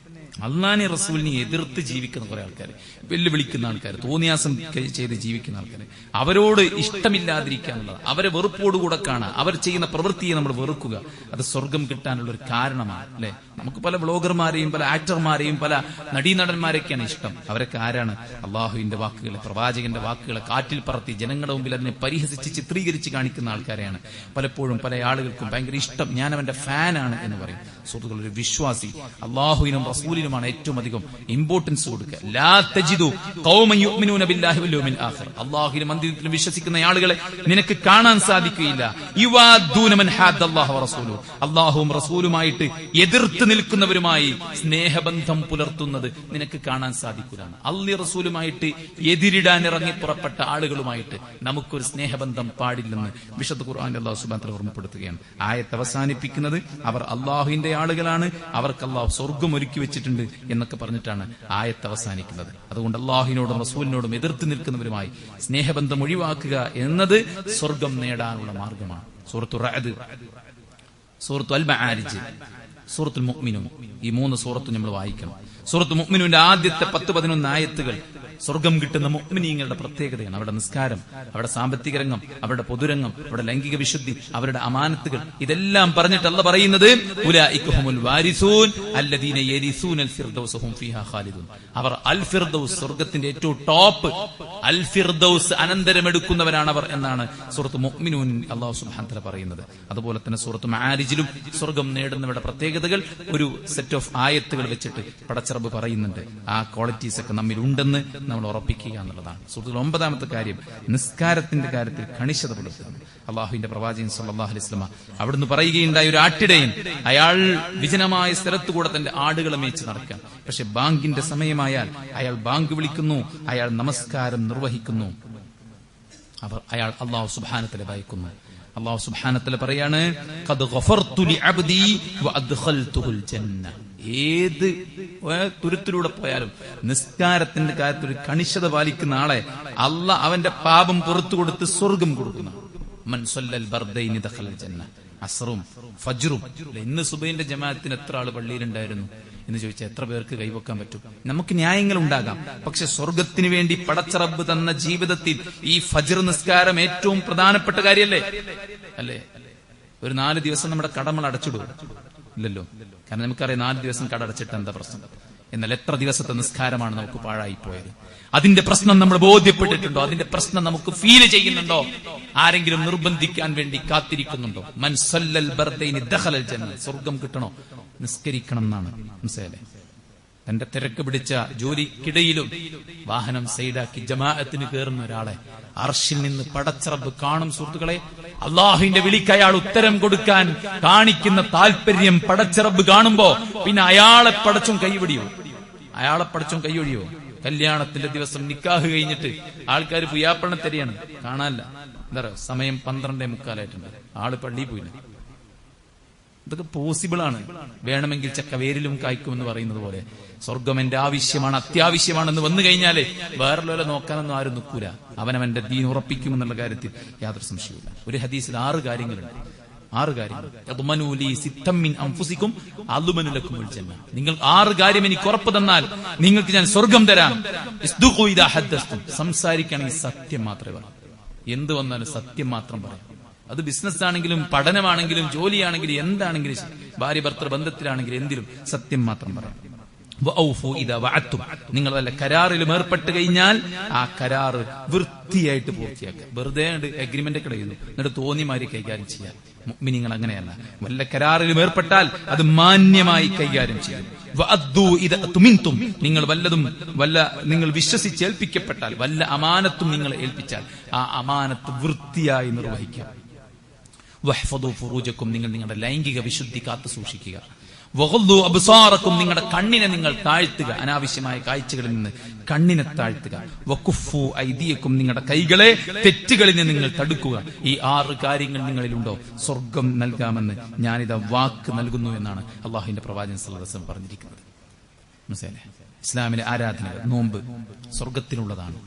അള്ളാനെ റസൂലിനെ എതിർത്ത് ജീവിക്കുന്ന കുറെ ആൾക്കാർ, വെല്ലുവിളിക്കുന്ന ആൾക്കാർ, തോന്നിയാസം ചെയ്ത് ജീവിക്കുന്ന ആൾക്കാർ, അവരോട് ഇഷ്ടമില്ലാതിരിക്കുക എന്നുള്ളത്, അവരെ വെറുപ്പോടുകൂടെ കാണുക, അവർ ചെയ്യുന്ന പ്രവൃത്തിയെ നമ്മൾ വെറുക്കുക, അത് സ്വർഗം കിട്ടാനുള്ള ഒരു കാരണമാണ്. അല്ലെ, നമുക്ക് പല ബ്ലോഗർമാരെയും പല ആക്ടർമാരെയും പല നടീനടന്മാരെയൊക്കെയാണ് ഇഷ്ടം. അവരൊക്കെ ആരാണ്? അള്ളാഹുവിന്റെ വാക്കുകളെ, പ്രവാചകന്റെ വാക്കുകളെ കാറ്റിൽ പറത്തി ജനങ്ങളുടെ മുമ്പിൽ അതിനെ പരിഹസിച്ച് ചിത്രീകരിച്ച് കാണിക്കുന്ന ആൾക്കാരെയാണ് പലപ്പോഴും പല ആളുകൾക്കും ഭയങ്കര ഇഷ്ടം. ഞാൻ അവന്റെ ഫാനാണ് എന്ന് പറയും. സുഹൃത്തുക്കൾ, ഒരു വിശ്വാസി അള്ളാഹുവിനും റസൂലിനുമാണ് ഏറ്റവും അധികം ഇമ്പോർട്ടൻസ് കൊടുക്കുക. ലാ തജിദു ഖൗമൻ യുഅ്മിനൂന ബില്ലാഹി വൽ യൗമിൽ ആഖിർ, അള്ളാഹുവിലും അന്ത്യത്തിലും വിശ്വസിക്കുന്ന ആളുകളെ നിനക്ക് കാണാൻ സാധിക്കുകയില്ല. യുവാദൂന മൻ ഹാദല്ലാഹു വറസൂലുഹു, അള്ളാഹുവും റസൂലുമായിട്ട് എതിർത്ത് നിൽക്കുന്നവരുമായി സ്നേഹബന്ധം പുലർത്തുന്നത് നിനക്ക് കാണാൻ സാധിക്കില്ല. അള്ളാഹു റസൂലുമായിട്ട് എതിരിടാൻ ഇറങ്ങി പുറപ്പെട്ട ആളുകളുമായിട്ട് നമുക്കൊരു സ്നേഹബന്ധം പാടില്ലെന്ന് വിശുദ്ധ ഖുർആനിൽ അല്ലാഹു സുബ്ഹാനഹു വ തആല ഓർമ്മപ്പെടുത്തുകയാണ്. ആയത്ത് അവസാനിപ്പിക്കുന്നത് അവർ അള്ളാഹുവിന്റെ ആളുകളാണ്, അവർക്ക് അള്ളാഹു സ്വർഗം ഒരുക്കി വെച്ചിട്ടുണ്ട് എന്നൊക്കെ പറഞ്ഞിട്ടാണ് ആയത്ത് അവസാനിക്കുന്നത്. അതുകൊണ്ട് അള്ളാഹുവിനോടും റസൂലിനോടും എതിർത്ത് നിൽക്കുന്നവരുമായി സ്നേഹബന്ധം ഒഴിവാക്കുക എന്നത് സ്വർഗം നേടാനുള്ള മാർഗമാണ്. സൂറത്തുർ റഅദ്, സൂറത്തുൽ മആരിജ്, സൂറത്തുൽ മുഅ്മിനൂൻ, ഈ 3 സൂറത്തും നമ്മൾ വായിക്കണം. സൂറത്തുൽ മുഅ്മിനൂന്റെ ആദ്യത്തെ 10-11 ആയത്തുകൾ സ്വർഗം കിട്ടുന്ന മുഅ്മിനീങ്ങളുടെ പ്രത്യേകതയാണ്. അവരുടെ നിസ്കാരം, അവരുടെ സാമ്പത്തിക രംഗം, അവരുടെ പൊതുരംഗം, അവരുടെ ലൈംഗിക വിശുദ്ധി, അവരുടെ അമാനത്തുകൾ, ഇതെല്ലാം പറഞ്ഞിട്ട് അല്ലാഹു പറയുന്നത് ഉലൈക ഹുമുൽ വാരിസൂൻ അല്ലദീന യരിസൂനൽ ഫിർദൗസ് ഹും ഫീഹാ ഖാലിദൂൻ, അവർ അൽ ഫിർദൗസ്, സ്വർഗ്ഗത്തിന്റെ ഏറ്റവും ടോപ്പ് അൽ ഫിർദൗസ് അനന്തരമെടുക്കുന്നവരാണ് അവർ എന്നാണ് സൂറത്ത് മുഅ്മിനൂൻ അല്ലാഹു സുബ്ഹാനഹു വ തആല പറയുന്നത്. അതുപോലെ തന്നെ സൂറത്ത് മആരിജിലും സ്വർഗ്ഗം നേടുന്നവരുടെ പ്രത്യേകതകൾ ഒരു സെറ്റ് ഓഫ് ആയത്തുകൾ വെച്ചിട്ട് പടച്ചറബ് പറയുന്നുണ്ട്. ആ ക്വാളിറ്റീസ് ഒക്കെ നമ്മിൽ ഉണ്ടെന്ന് നമ്മൾ ഉറപ്പിക്കുക എന്നുള്ളതാണ്. സുഹൃത്തുക്കൾ, 9ാമത്തെ കാര്യം, നിസ്കാരത്തിന്റെ കാര്യത്തിൽ കണിശത പുലർത്തുക. അള്ളാഹുവിന്റെ പ്രവാചകൻ സല്ലല്ലാഹു അലൈഹി വസല്ലം അവിടുന്ന് പറയുകയുണ്ടായ ഒരു ആട്ടിടയൻ, അയാൾ വിജനമായ സ്ഥലത്തുകൂടെ തന്റെ ആടുകളെ മേച്ച് നടക്കാൻ, പക്ഷെ ബാങ്കിന്റെ സമയമായാൽ അയാൾ ബാങ്ക് വിളിക്കുന്നു, അയാൾ നമസ്കാരം നിർവഹിക്കുന്നു, അയാൾ അല്ലാഹു സുബ്ഹാനഹു വ തആല ഭയക്കുന്നു. അല്ലാഹു സുബ്ഹാനഹു വ തആല പറയാണ്, ഖദ് ഗഫർതു ലി അബ്ദി വ അദ്ഖൽതുഹുൽ ജന്ന. ഏത് തുരുത്തിലൂടെ പോയാലും നിസ്കാരത്തിന്റെ കാര്യത്തിൽ ഒരു കണിശത പാലിക്കുന്ന ആളെ അള്ളാഹ് അവന്റെ പാപം പുറത്തു കൊടുത്ത് സ്വർഗം കൊടുക്കുന്ന. മൻ സല്ലൽ ബർദൈനി ദഖലൽ ജന്ന. അസ്റും ഫജ്റും, ഇന്ന് സുബഹിന്റെ ജമാഅത്തിന് എത്ര ആള് പള്ളിയിലുണ്ടായിരുന്നു എന്ന് ചോദിച്ചാൽ എത്ര പേർക്ക് കൈവക്കാൻ പറ്റും? നമുക്ക് ന്യായങ്ങൾ ഉണ്ടാകാം, പക്ഷെ സ്വർഗത്തിന് വേണ്ടി പടച്ച റബ്ബ് തന്ന ജീവിതത്തിൽ ഈ ഫജ്ർ നിസ്കാരം ഏറ്റവും പ്രധാനപ്പെട്ട കാര്യമല്ലേ? അല്ലേ? ഒരു 4 ദിവസം നമ്മുടെ കടമൾ അടച്ചിടുക ഇല്ലല്ലോ. കാരണം നമുക്കറിയാം 4 ദിവസം കടടച്ചിട്ട് എന്താ പ്രശ്നം. എന്നാൽ എത്ര ദിവസത്തെ നിസ്കാരമാണ് നമുക്ക് പാഴായി പോയത്? അതിന്റെ പ്രശ്നം നമ്മൾ ബോധ്യപ്പെട്ടിട്ടുണ്ടോ? അതിന്റെ പ്രശ്നം നമുക്ക് ഫീൽ ചെയ്യുന്നുണ്ടോ? ആരെങ്കിലും നിർബന്ധിക്കാൻ വേണ്ടി കാത്തിരിക്കുന്നുണ്ടോ? മൻ സല്ലൽ ബർദൈനി ദഖലൽ ജന്ന. സ്വർഗം കിട്ടണോ? നിസ്കരിക്കണം എന്നാണ്. മനസ്സിലായില്ലേ? തന്റെ തിരക്ക് പിടിച്ച ജോലിക്കിടയിലും വാഹനം സൈഡാക്കി ജമാഅത്തിന് കയറുന്ന ഒരാളെ അർശിൽ നിന്ന് പടച്ചറബ് കാണും. സുഹൃത്തുക്കളെ, അള്ളാഹുവിന്റെ വിളിക്ക് അയാൾ ഉത്തരം കൊടുക്കാൻ കാണിക്കുന്ന താല്പര്യം പടച്ചറബ് കാണുമ്പോ പിന്നെ അയാളെ പടച്ചും കൈവടിയോ? കല്യാണത്തിന്റെ ദിവസം നിക്കാഹ് കഴിഞ്ഞിട്ട് ആൾക്കാർ പുയ്യാപ്പണം തരികയാണ്, കാണാനില്ല. എന്താ പറയുക, സമയം 12:45 ആള് പള്ളിയിൽ പോയില്ല. ഇതൊക്കെ പോസിബിൾ ആണ്. വേണമെങ്കിൽ ചക്ക വേരിലും കായ്ക്കുമെന്ന് പറയുന്നത് പോലെ സ്വർഗം എന്റെ ആവശ്യമാണ്, അത്യാവശ്യമാണെന്ന് വന്നു കഴിഞ്ഞാല് വേറെ നോക്കാനൊന്നും ആരും നിൽക്കൂല. അവനവന്റെ ദീൻ ഉറപ്പിക്കുമെന്നുള്ള കാര്യത്തിൽ യാതൊരു സംശയവുമില്ല. ഒരു ഹദീസിൽ 6 കാര്യങ്ങളുണ്ട്. 6 കാര്യങ്ങൾ. നിങ്ങൾ 6 കാര്യം എനിക്ക് ഉറപ്പ് തന്നാൽ നിങ്ങൾക്ക് ഞാൻ സ്വർഗം തരാം. സംസാരിക്കുകയാണെങ്കിൽ സത്യം മാത്രമേ പറയൂ. എന്ത് വന്നാലും സത്യം മാത്രം പറയാം. അത് ബിസിനസ് ആണെങ്കിലും പഠനമാണെങ്കിലും ജോലിയാണെങ്കിലും എന്താണെങ്കിലും ഭാര്യ ഭർത്തൃ ബന്ധത്തിലാണെങ്കിലും എന്തിലും സത്യം മാത്രം പറയാം. നിങ്ങൾ വല്ല കരാറിലും ഏർപ്പെട്ട് കഴിഞ്ഞാൽ ആ കരാറ് വൃത്തിയായിട്ട് പൂർത്തിയാക്കുക. വെറുതെ അഗ്രിമെന്റ് ഒക്കെ എഴുതുന്നു എന്നിട്ട് തോന്നിമാരി കൈകാര്യം ചെയ്യാം. മുഅ്മിനീങ്ങൾ അങ്ങനെയല്ല. വല്ല കരാറിലും ഏർപ്പെട്ടാൽ അത് മാന്യമായി കൈകാര്യം ചെയ്യും. നിങ്ങൾ നിങ്ങൾ വിശ്വസിച്ചേൽപ്പിക്കപ്പെട്ടാൽ വല്ല അമാനത്തും നിങ്ങൾ ഏൽപ്പിച്ചാൽ ആ അമാനത്ത് വൃത്തിയായി നിർവഹിക്കുക. വഹ്ഫദു ഫുറൂജക്കും, നിങ്ങൾ നിങ്ങളുടെ ലൈംഗിക വിശുദ്ധി കാത്തു സൂക്ഷിക്കുക. വഗദ്ദു അബ്സാറക്കും, നിങ്ങളുടെ കണ്ണിനെ നിങ്ങൾ താഴ്ത്തുക, അനാവശ്യമായ കാഴ്ചകളിൽ നിന്ന് കണ്ണിനെ താഴ്ത്തുക. വകുഫു ഐദിയക്കും, നിങ്ങളുടെ കൈകളെ തെറ്റുകളിൽ നിന്ന് നിങ്ങൾ തടുക്കുക. ഈ 6 കാര്യങ്ങൾ നിങ്ങളിലുണ്ടോ സ്വർഗം നൽകാമെന്ന് ഞാനിതാ വാക്ക് നൽകുന്നു എന്നാണ് അള്ളാഹുവിന്റെ പ്രവാചകൻ സല്ലല്ലാഹു അലൈഹി വസല്ലം പറഞ്ഞിരിക്കുന്നത്. മനസ്സിലായില്ലേ? ഇസ്ലാമിലെ ആരാധനകൾ, നോമ്പ് സ്വർഗത്തിനുള്ളതാണ്.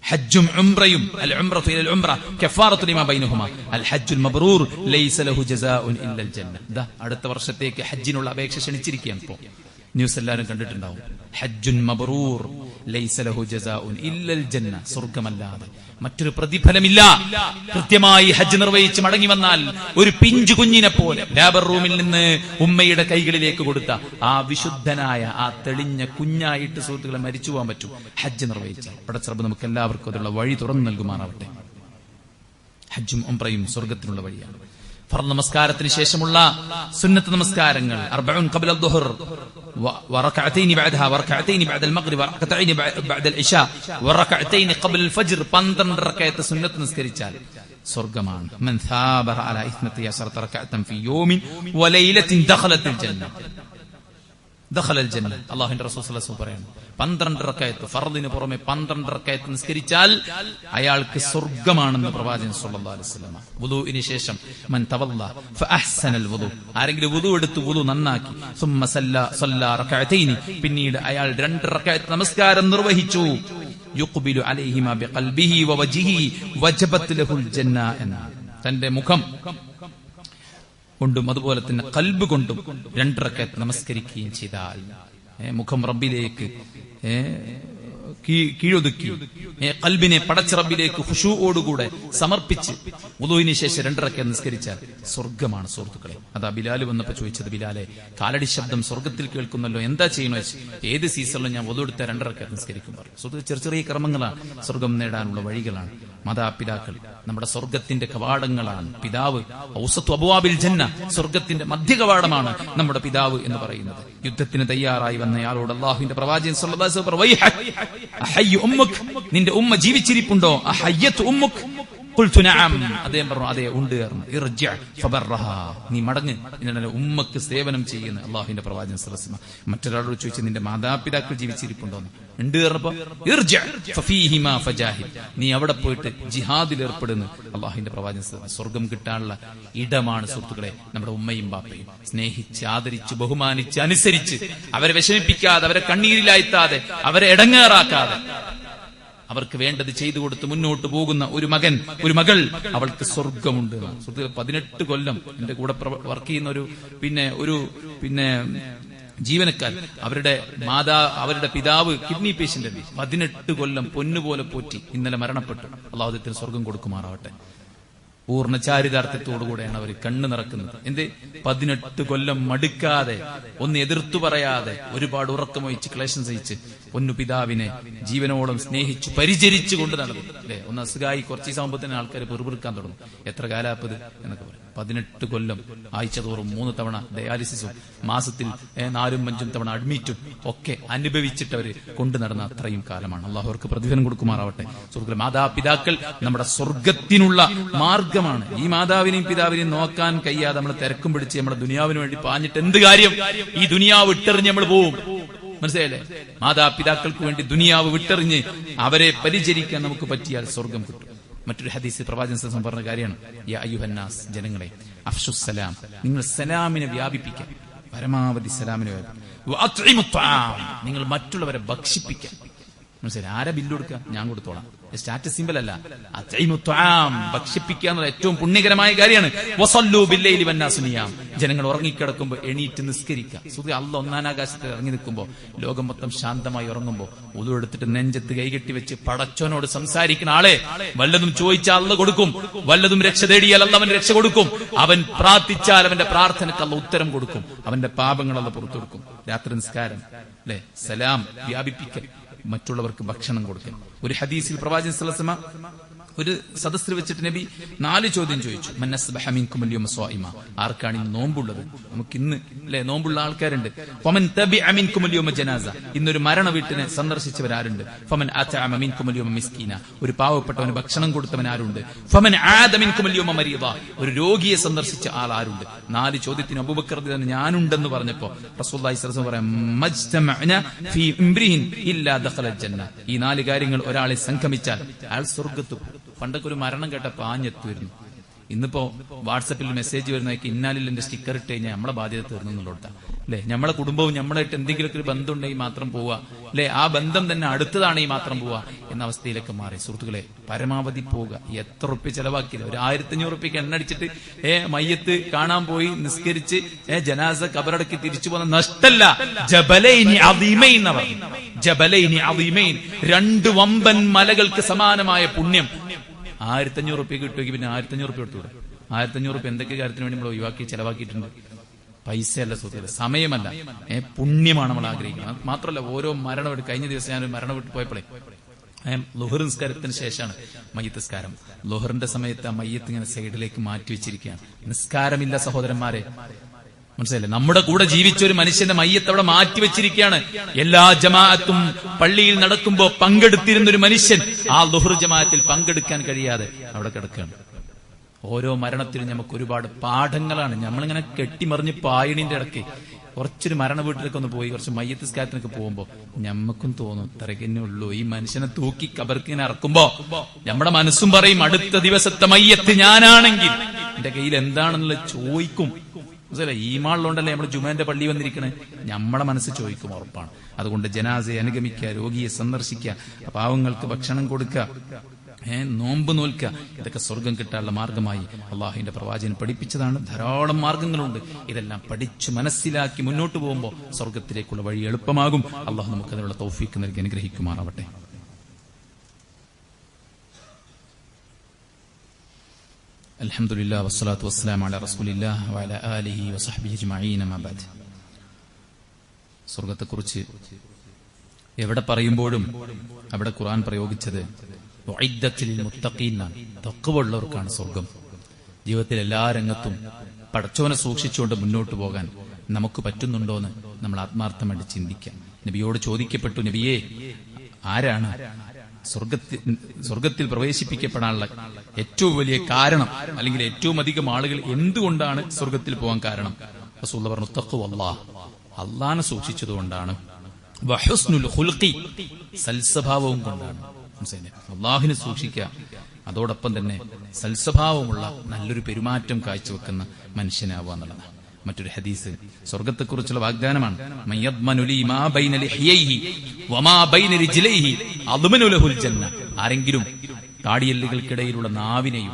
ഹജ്ജും ഉംറയും, അൽ ഉംറതു ഇലൽ ഉംറ കഫാറത്തു ലിമാ ബൈനഹുമാ അൽ ഹജ്ജുൽ മബ്റൂർ ലൈസ ലഹു ജസാഉൻ ഇല്ലൽ ജന്ന. അടുത്ത വർഷത്തേക്ക് ഹജ്ജിനുള്ള അപേക്ഷ ക്ഷണിച്ചിരിക്കുകയാണ്. ഇപ്പോൾ ന്യൂസ് എല്ലാവരും കണ്ടിട്ടുണ്ടാവും. ഹജ്ജുൻ മബ്റൂർ ലൈസ ലഹു ജസാഉൻ ഇല്ലൽ ജന്ന, സ്വർഗമല്ലാതെ മറ്റൊരു പ്രതിഫലമില്ല. കൃത്യമായി ഹജ്ജ് നിർവഹിച്ച് മടങ്ങി വന്നാൽ ഒരു പിഞ്ചു കുഞ്ഞിനെ പോലെ ലേബർ റൂമിൽ നിന്ന് ഉമ്മയുടെ കൈകളിലേക്ക് കൊടുത്ത ആ വിശുദ്ധനായ ആ തെളിഞ്ഞ കുഞ്ഞായിട്ട് സുഹൃത്തുക്കളെ മരിച്ചു പോകാൻ പറ്റും ഹജ്ജ് നിർവഹിച്ചാൽ. പടച്ചറബ് നമുക്ക് എല്ലാവർക്കും അതിനുള്ള വഴി തുറന്നു നൽകുമാറാവട്ടെ. ഹജ്ജും ഉംറയും സ്വർഗത്തിനുള്ള വഴിയാണ്. ഫർദ് നമസ്കാരത്തിന് ശേഷമുള്ള സുന്നത്ത് നമസ്കാരങ്ങൾ 40 ഖബ്ല അദ്ദുഹർ وركعتين بعدها وركعتين بعد المغرب وركعتين بعد العشاء وركعتين قبل الفجر 12 റകഅത്ത് സുന്നത്ത് നിസ്കരിച്ചാൽ സ്വർഗ്ഗമാണ്. من ثابر على 12 ركعة في يوم وليلة دخلت الجنة. ദഖലൽ ജന്ന. അല്ലാഹുവിന്റെ റസൂൽ സല്ലല്ലാഹു അലൈഹി വസല്ലം പറയുന്നു, 12 റകഅത്ത് ഫർദിന് പുറമെ 12 റകഅത്ത് നിസ്കരിച്ചാൽ അയാൾക്ക് സ്വർഗ്ഗമാണെന്ന് പ്രവാചകൻ സല്ലല്ലാഹു അലൈഹി വസല്ലം. വുദൂഇന് ശേഷം മൻ തവല്ല ഫഅഹ്സനൽ വുദൂ, ആരെങ്കിലും വുദൂ എടുത്ത് വുദൂ നന്നാക്കി, സുമ്മ സല്ല റകഅതൈനി, പിന്നീട് അയാൾ 2 റകഅത്ത് നമസ്കാരം നിർവഹിച്ചു, യുഖ്ബിലു അലൈഹിമാ ബിഖൽബിഹി വവജ്ഹിഹി വജബത് ലഹുൽ ജന്ന എന്ന, തന്റെ മുഖം കൊണ്ടും അതുപോലെ തന്നെ കൽബ് കൊണ്ടും 2 റകഅത്ത് നമസ്കരിക്കുകയും ചെയ്താൽ മുഖം റബ്ബിലേക്ക് കീഴൊതുക്കി കൽബിനെ പടച്ച റബ്ബിലേക്ക് ഖുശൂഓടുകൂടെ സമർപ്പിച്ച് വുദൂഇന് ശേഷം 2 റകഅത്ത് നിസ്കരിച്ചാൽ സ്വർഗ്ഗമാണ് സുഹൃത്തുക്കളെ. അതാ ബിലാൽ വന്നപ്പോ ചോദിച്ചത്, ബിലാലെ കാലടി ശബ്ദം സ്വർഗ്ഗത്തിൽ കേൾക്കുന്നല്ലോ, എന്താ ചെയ്യണോ? ഏത് സീസണിലും ഞാൻ വുദൂ എടുത്ത 2 റകഅത്ത് നിസ്കരിക്കും പറഞ്ഞു. സുഹൃത്തുക്കളെ, ചെറിയ ചെറിയ കർമ്മങ്ങളാണ് സ്വർഗ്ഗം നേടാനുള്ള വഴികളാണ്. മാതാപിതാക്കൾ നമ്മുടെ സ്വർഗ്ഗത്തിന്റെ കവാടങ്ങളാണ്. പിതാവ് ഔസത്തു അബ്വാബിൽ ജന്ന, സ്വർഗ്ഗത്തിന്റെ മധ്യകവാടമാണ് നമ്മുടെ പിതാവ് എന്ന് പറയുന്നത്. യുദ്ധത്തിന് തയ്യാറായി വന്നയാളോട് അല്ലാഹുവിന്റെ പ്രവാചകൻ സല്ലല്ലാഹു അലൈഹി വസല്ലം, അഹയ്യ ഉമ്മുക്, നിന്റെ ഉമ്മ ജീവിച്ചിരിപ്പുണ്ടോ? അഹയ്യത്ത് ഉമ്മുക്? ഖുൽതു നഅം, അദ്ദേഹം പറഞ്ഞു അതെ ഉണ്ട്. ഇർജി ഫബർറഹാ, നീ മടങ്ങ്, നിന്റെ ഉമ്മക്ക് സേവനം ചെയ്യുന്ന അല്ലാഹുവിന്റെ പ്രവാചകൻ സല്ലല്ലാഹു അലൈഹി വസല്ലം. മറ്റൊരാളോട് ചോദിച്ചു, നിന്റെ മാതാപിതാക്കൾ ജീവിച്ചിരിപ്പുണ്ടോ? ഉണ്ട് പറഞ്ഞപ്പോ ഇർജി ഫഫീഹിമാ ഫജാഹിദ്, നീ അവിടെ പോയിട്ട് ജിഹാദിൽ ഏർപ്പെടുന്നു അല്ലാഹുവിന്റെ പ്രവാചകൻ സല്ലല്ലാഹു അലൈഹി വസല്ലം. സ്വർഗ്ഗം കിട്ടാനുള്ള ഇടമാണ് സുഹൃത്തുക്കളെ നമ്മുടെ ഉമ്മയും ബാപ്പയും. സ്നേഹിച്ച് ആദരിച്ച് ബഹുമാനിച്ച് അനുസരിച്ച് അവരെ വിഷമിപ്പിക്കാതെ, അവരെ കണ്ണീരിലാഴ്ത്താതെ, അവരെ ഇടങ്ങേറാക്കാതെ അവർക്ക് വേണ്ടത് ചെയ്തു കൊടുത്ത് മുന്നോട്ട് പോകുന്ന ഒരു മകൻ, ഒരു മകൾ, അവൾക്ക് സ്വർഗമുണ്ട്. 18 കൊല്ലം എന്റെ കൂടെ വർക്ക് ചെയ്യുന്ന ഒരു ജീവനക്കാർ, അവരുടെ പിതാവ് കിഡ്നി പേഷ്യന്റ് 18 കൊല്ലം പൊന്നുപോലെ പോറ്റി ഇന്നലെ മരണപ്പെട്ടു. അല്ലാഹു സ്വർഗം കൊടുക്കുമാറാവട്ടെ. പൂർണ്ണ ചാരിതാർത്ഥ്യത്തോടുകൂടെയാണ് അവർ കണ്ണു നിറക്കുന്നത്. എന്ത് 18 കൊല്ലം മടുക്കാതെ, ഒന്ന് എതിർത്തു പറയാതെ, ഒരുപാട് ഉറക്കമൊഴിച്ച് ക്ലേശം സഹിച്ച് പൊന്നു പിതാവിനെ ജീവനോളം സ്നേഹിച്ചു പരിചരിച്ചു കൊണ്ട് നടന്നു. അല്ലെ, ഒന്ന് അസുഖമായി കുറച്ച് ദിവസമാകുമ്പോൾ തന്നെ ആൾക്കാർ പെറുപിറുക്കാൻ തുടങ്ങും. എത്ര കാലാപ്പത് എന്നൊക്കെ പറയും. 18 കൊല്ലം ആഴ്ച തോറും 3 തവണ ഡയാലിസിസും മാസത്തിൽ 4ഉം 5ഉം തവണ അഡ്മിറ്റും ഒക്കെ അനുഭവിച്ചിട്ടവര് കൊണ്ടു നടന്ന അത്രയും കാലമാണ്. അല്ലാഹു അവർക്ക് പ്രതിഫലം കൊടുക്കുമാറാവട്ടെ. സുഹൃത്തുക്കളെ, മാതാപിതാക്കൾ നമ്മുടെ സ്വർഗത്തിനുള്ള മാർഗമാണ്. ഈ മാതാവിനെയും പിതാവിനെയും നോക്കാൻ കഴിയാതെ നമ്മൾ തിരക്കും പിടിച്ച് നമ്മുടെ ദുനിയാവിന് വേണ്ടി പാഞ്ഞിട്ട് എന്ത് കാര്യം? ഈ ദുനിയാവ് ഇട്ടെറിഞ്ഞ് നമ്മൾ പോവും. മനസ്സിലായില്ലേ? മാതാപിതാക്കൾക്ക് വേണ്ടി ദുനിയാവ് വിട്ടെറിഞ്ഞ് അവരെ പരിചരിക്കാൻ നമുക്ക് പറ്റിയാൽ സ്വർഗം കിട്ടും. മറ്റൊരു ഹദീസ് പ്രവാചകൻ സല്ലല്ലാഹു അലൈഹി വസല്ലം പറഞ്ഞ കാര്യമാണ്, യാ അയ്യുഹന്നാസ്, ജനങ്ങളെ, അഫ്ശുസ്സലാം, നിങ്ങൾ സലാമിനെ വ്യാപിപ്പിക്കുക, പരമാവധി സലാമിനെ വ്യാപിപ്പിക്കുക. നിങ്ങൾ മറ്റുള്ളവരെ ഭക്ഷിപ്പിക്കുക. മനസ്സിലായി? ആരെ ബില്ല് കൊടുക്കുക? ഞാൻ കൊടുത്തോളാം. സ്റ്റാറ്റസ് സിമ്പൽ അല്ല. ഭക്ഷിപ്പിക്കുക എന്നത് ഏറ്റവും പുണ്യകരമായ കാര്യമാണ്. ജനങ്ങൾ ഉറങ്ങിക്കിടക്കുമ്പോൾ എണീറ്റ് നിസ്കരിക്കുക. സുഖം അല്ല ഒന്നാനാകാശത്തിൽ ഇറങ്ങി നിൽക്കുമ്പോൾ, ലോകം മൊത്തം ശാന്തമായി ഉറങ്ങുമ്പോൾ ഉദു എടുത്തിട്ട് നെഞ്ചത്ത് കൈകെട്ടി വെച്ച് പടച്ചോനോട് സംസാരിക്കുന്ന ആളെ വല്ലതും ചോദിച്ചാൽ അല്ല കൊടുക്കും, വല്ലതും രക്ഷ തേടിയാൽ അല്ല അവൻ രക്ഷ കൊടുക്കും, അവൻ പ്രാർത്ഥിച്ചാൽ അവന്റെ പ്രാർത്ഥനയ്ക്ക് അല്ല ഉത്തരം കൊടുക്കും, അവന്റെ പാപങ്ങളല്ല പുറത്തു കൊടുക്കും. രാത്രി നിസ്കാരം അല്ലെ, സലാം വ്യാപിപ്പിക്കൽ, മറ്റുള്ളവർക്ക് ഭക്ഷണം കൊടുക്കൽ. ഒരു ഹദീസിൽ പ്രവാചകൻ സല്ലല്ലാഹു അലൈഹി വസല്ലം ഒരു സദസ്സിൽ വെച്ചിട്ട് നബി 4 ചോദ്യം ചോദിച്ചു. മന്നസ്ബഹ മിൻകും അൽയൗമ സ്വായിമ, ആർക്കാണ് ഇന്ന് നോമ്പുള്ളത്? നമുക്ക് ഇന്ന് അല്ലെ നോമ്പുള്ള ആൾക്കാരുണ്ട്. ഫമൻ തബിഅ മിൻകും അൽയൗമ ജനാസ, ഇന്നൊരു മരണ വീട്ടിനെ സന്ദർശിച്ചവരാരുണ്ട്? ഫമൻ അതഅമ മിൻകും അൽയൗമ മിസ്കീന, ഒരു പാവപ്പെട്ടവന് ഭക്ഷണം കൊടുത്തവൻ ആരുണ്ട്? ഫമൻ ആദ മിൻകും അൽയൗമ മരീദ, ഒരു രോഗിയെ സന്ദർശിച്ച ആൾ ആരുണ്ട്? 4 ചോദ്യത്തിന് അബൂബക്കർ റളിയല്ലാഹു ഞാനുണ്ടെന്ന് പറഞ്ഞപ്പോ റസൂലുള്ളാഹി സ്വല്ലല്ലാഹു അലൈഹി വസല്ലം പറയാം, മജ്തമഅന ഫീ ഇംറിഹിൻ ഇല്ലാ ദഖലൽ ജന്ന, ഈ 4 കാര്യങ്ങൾ ഒരാളെ സംഗമിച്ചാൽ അയാൾ സ്വർഗ്ഗത്തു. പണ്ടൊക്കെ ഒരു മരണം കേട്ടപ്പോ ആഞ്ഞെത്തുമായിരുന്നു. ഇന്നിപ്പോ വാട്സപ്പിൽ മെസ്സേജ് വരുന്നതൊക്കെ ഇന്നാലിന്റെ സ്റ്റിക്കർ ഇട്ട് കഴിഞ്ഞാൽ നമ്മളെ ബാധ്യത തീർന്നു എന്നുള്ളതാണ് അല്ലെ. നമ്മളെ കുടുംബവും നമ്മളായിട്ട് എന്തെങ്കിലുമൊക്കെ ഒരു ബന്ധം ഉണ്ടെങ്കിൽ മാത്രം പോവുക അല്ലെ, ആ ബന്ധം തന്നെ അടുത്തതാണെങ്കിൽ മാത്രം പോവുക എന്ന അവസ്ഥയിലൊക്കെ മാറി. സുഹൃത്തുക്കളെ, പരമാവധി പോവുക. എത്ര റുപ്യ ചെലവാക്കിയില്ല, ഒരു 1500 റുപ്യക്ക് എണ്ണടിച്ചിട്ട് മയ്യത്ത് കാണാൻ പോയി നിസ്കരിച്ച് ജനാസ കബറടക്കി തിരിച്ചു പോകുന്ന നഷ്ടല്ല. ജബലൈനി അദീമൈൻ എന്ന് പറഞ്ഞു. ജബലൈനി അദീമൈൻ, 2 വമ്പൻ മലകൾക്ക് സമാനമായ പുണ്യം. 1500 റുപ്യ കിട്ടുമെങ്കിൽ പിന്നെ 1500 റുപ്യ കൊടുത്തുകൂടെ? 1500 റുപ്യ എന്തൊക്കെ കാര്യത്തിന് വേണ്ടി നമ്മൾ ഒഴിവാക്കി ചെലവാക്കിയിട്ടുണ്ട്. പൈസയല്ല സുഹൃത്തുക്കളെ, സമയമല്ല, പുണ്യമാണ് നമ്മൾ ആഗ്രഹിക്കുന്നത്. മാത്രമല്ല ഓരോ മരണം വീട്ട്, കഴിഞ്ഞ ദിവസം ഞാനൊരു മരണം വീട്ട് പോയപ്പോഴേ ളുഹർ നിസ്കാരത്തിന് ശേഷമാണ് മയ്യത്ത് നിസ്കാരം. ളുഹറിന്റെ സമയത്ത് ആ മയ്യത്ത് ഇങ്ങനെ സൈഡിലേക്ക് മാറ്റി വെച്ചിരിക്കുകയാണ്. നിസ്കാരമില്ല സഹോദരന്മാരെ, മനസ്സിലല്ലേ? നമ്മുടെ കൂടെ ജീവിച്ച ഒരു മനുഷ്യന്റെ മയ്യത്ത് അവിടെ മാറ്റിവെച്ചിരിക്കുകയാണ്. എല്ലാ ജമാഅത്തും പള്ളിയിൽ നടക്കുമ്പോൾ പങ്കെടുത്തിരുന്ന ഒരു മനുഷ്യൻ ആ ളുഹർ ജമാഅത്തിൽ പങ്കെടുക്കാൻ കഴിയാതെ അവിടെ കിടക്കുകയാണ്. ഓരോ മരണത്തിലും നമുക്ക് ഒരുപാട് പാഠങ്ങളാണ്. നമ്മളിങ്ങനെ കെട്ടിമറിഞ്ഞ് പായണിന്റെ ഇടയ്ക്ക് കുറച്ചൊരു മരണ വീട്ടിലേക്ക് ഒന്ന് പോയി കുറച്ച് മയ്യത്ത് നിസ്കാരത്തിനൊക്കെ പോകുമ്പോ ഞമ്മക്കും തോന്നും ഇത്രയ്ക്കന്നെ ഉള്ളൂ. ഈ മനുഷ്യനെ തൂക്കി കബർക്ക് ഇങ്ങനെ ഇറക്കുമ്പോ നമ്മുടെ മനസ്സും പറയും, അടുത്ത ദിവസത്തെ മയ്യത്ത് ഞാനാണെങ്കിൽ എന്റെ കയ്യിൽ എന്താണെന്നുള്ള ചോദിക്കും. ഈമാളിലുണ്ടല്ലേ നമ്മൾ ജുമാന്റെ പള്ളി വന്നിരിക്കണേ, നമ്മളെ മനസ്സ് ചോദിക്കും, ഉറപ്പാണ്. അതുകൊണ്ട് ജനാസയെ അനുഗമിക്കുക, രോഗിയെ സന്ദർശിക്കുക, പാവങ്ങൾക്ക് ഭക്ഷണം കൊടുക്കുക, നോമ്പ് നോൽക്കുക, ഇതൊക്കെ സ്വർഗം കിട്ടാനുള്ള മാർഗമായി അള്ളാഹുവിന്റെ പ്രവാചകൻ പഠിപ്പിച്ചതാണ്. ധാരാളം മാർഗങ്ങളുണ്ട്. ഇതെല്ലാം പഠിച്ചു മനസ്സിലാക്കി മുന്നോട്ട് പോകുമ്പോൾ സ്വർഗത്തിലേക്കുള്ള വഴി എളുപ്പമാകും. അള്ളാഹു നമുക്ക് അതിനുള്ള തൗഫീക്ക് നൽകി അനുഗ്രഹിക്കുമാറാവട്ടെ. അൽഹംദുലില്ലാഹി വസ്സലാത്തു വസ്സലാമു അലാ റസൂലില്ലാഹി വഅലാ ആലിഹി വസഹ്ബിഹി അജ്മഈൻ. അമ്മാ ബഅദ്. സ്വർഗ്ഗത്തെക്കുറിച്ച് എവിടെ പറയുമ്പോഴും അവിടെ ഖുർആൻ പ്രയോഗിച്ചത് ഉഇദ്ദത്ത് ലിൽ മുത്തഖീൻ, തഖ്വയുള്ളവർക്കാണ് സ്വർഗ്ഗം. ജീവിതത്തിൽ എല്ലാ രംഗത്തും പടച്ചവനെ സൂക്ഷിച്ചുകൊണ്ട് മുന്നോട്ട് പോകാൻ നമുക്ക് പറ്റുന്നുണ്ടോന്ന് നമ്മൾ ആത്മാർത്ഥമായിട്ട് ചിന്തിക്കാം. നബിയോട് ചോദിക്കപ്പെട്ടു, നബിയേ, ആരാണ് സ്വർഗത്തിൽ പ്രവേശിപ്പിക്കപ്പെടാനുള്ള ഏറ്റവും വലിയ കാരണം, അല്ലെങ്കിൽ ഏറ്റവും അധികം ആളുകൾ എന്തുകൊണ്ടാണ് സ്വർഗത്തിൽ പോകാൻ കാരണം? റസൂലുള്ളാഹി പറഞ്ഞു, തഖ്വല്ലാഹ്, അല്ലാഹനെ സൂക്ഷിച്ചതുകൊണ്ടാണ്. വഹുസ്നുൽ ഖുൽഖി, സൽസ്വഭാവവും കൊണ്ടാണ്. അല്ലാഹുവിനെ സൂക്ഷിക്കുക, അതോടൊപ്പം തന്നെ സൽസ്വഭാവമുള്ള നല്ലൊരു പെരുമാറ്റം കാഴ്ചവെക്കുന്ന മനുഷ്യനാവുക എന്നുള്ളതാണ്. മറ്റൊരു ഹദീസ് സ്വർഗത്തെക്കുറിച്ചുള്ള വാഗ്ദാനമാണ്. ആരെങ്കിലും താടിയെല്ലുകൾക്കിടയിലുള്ള നാവിനെയും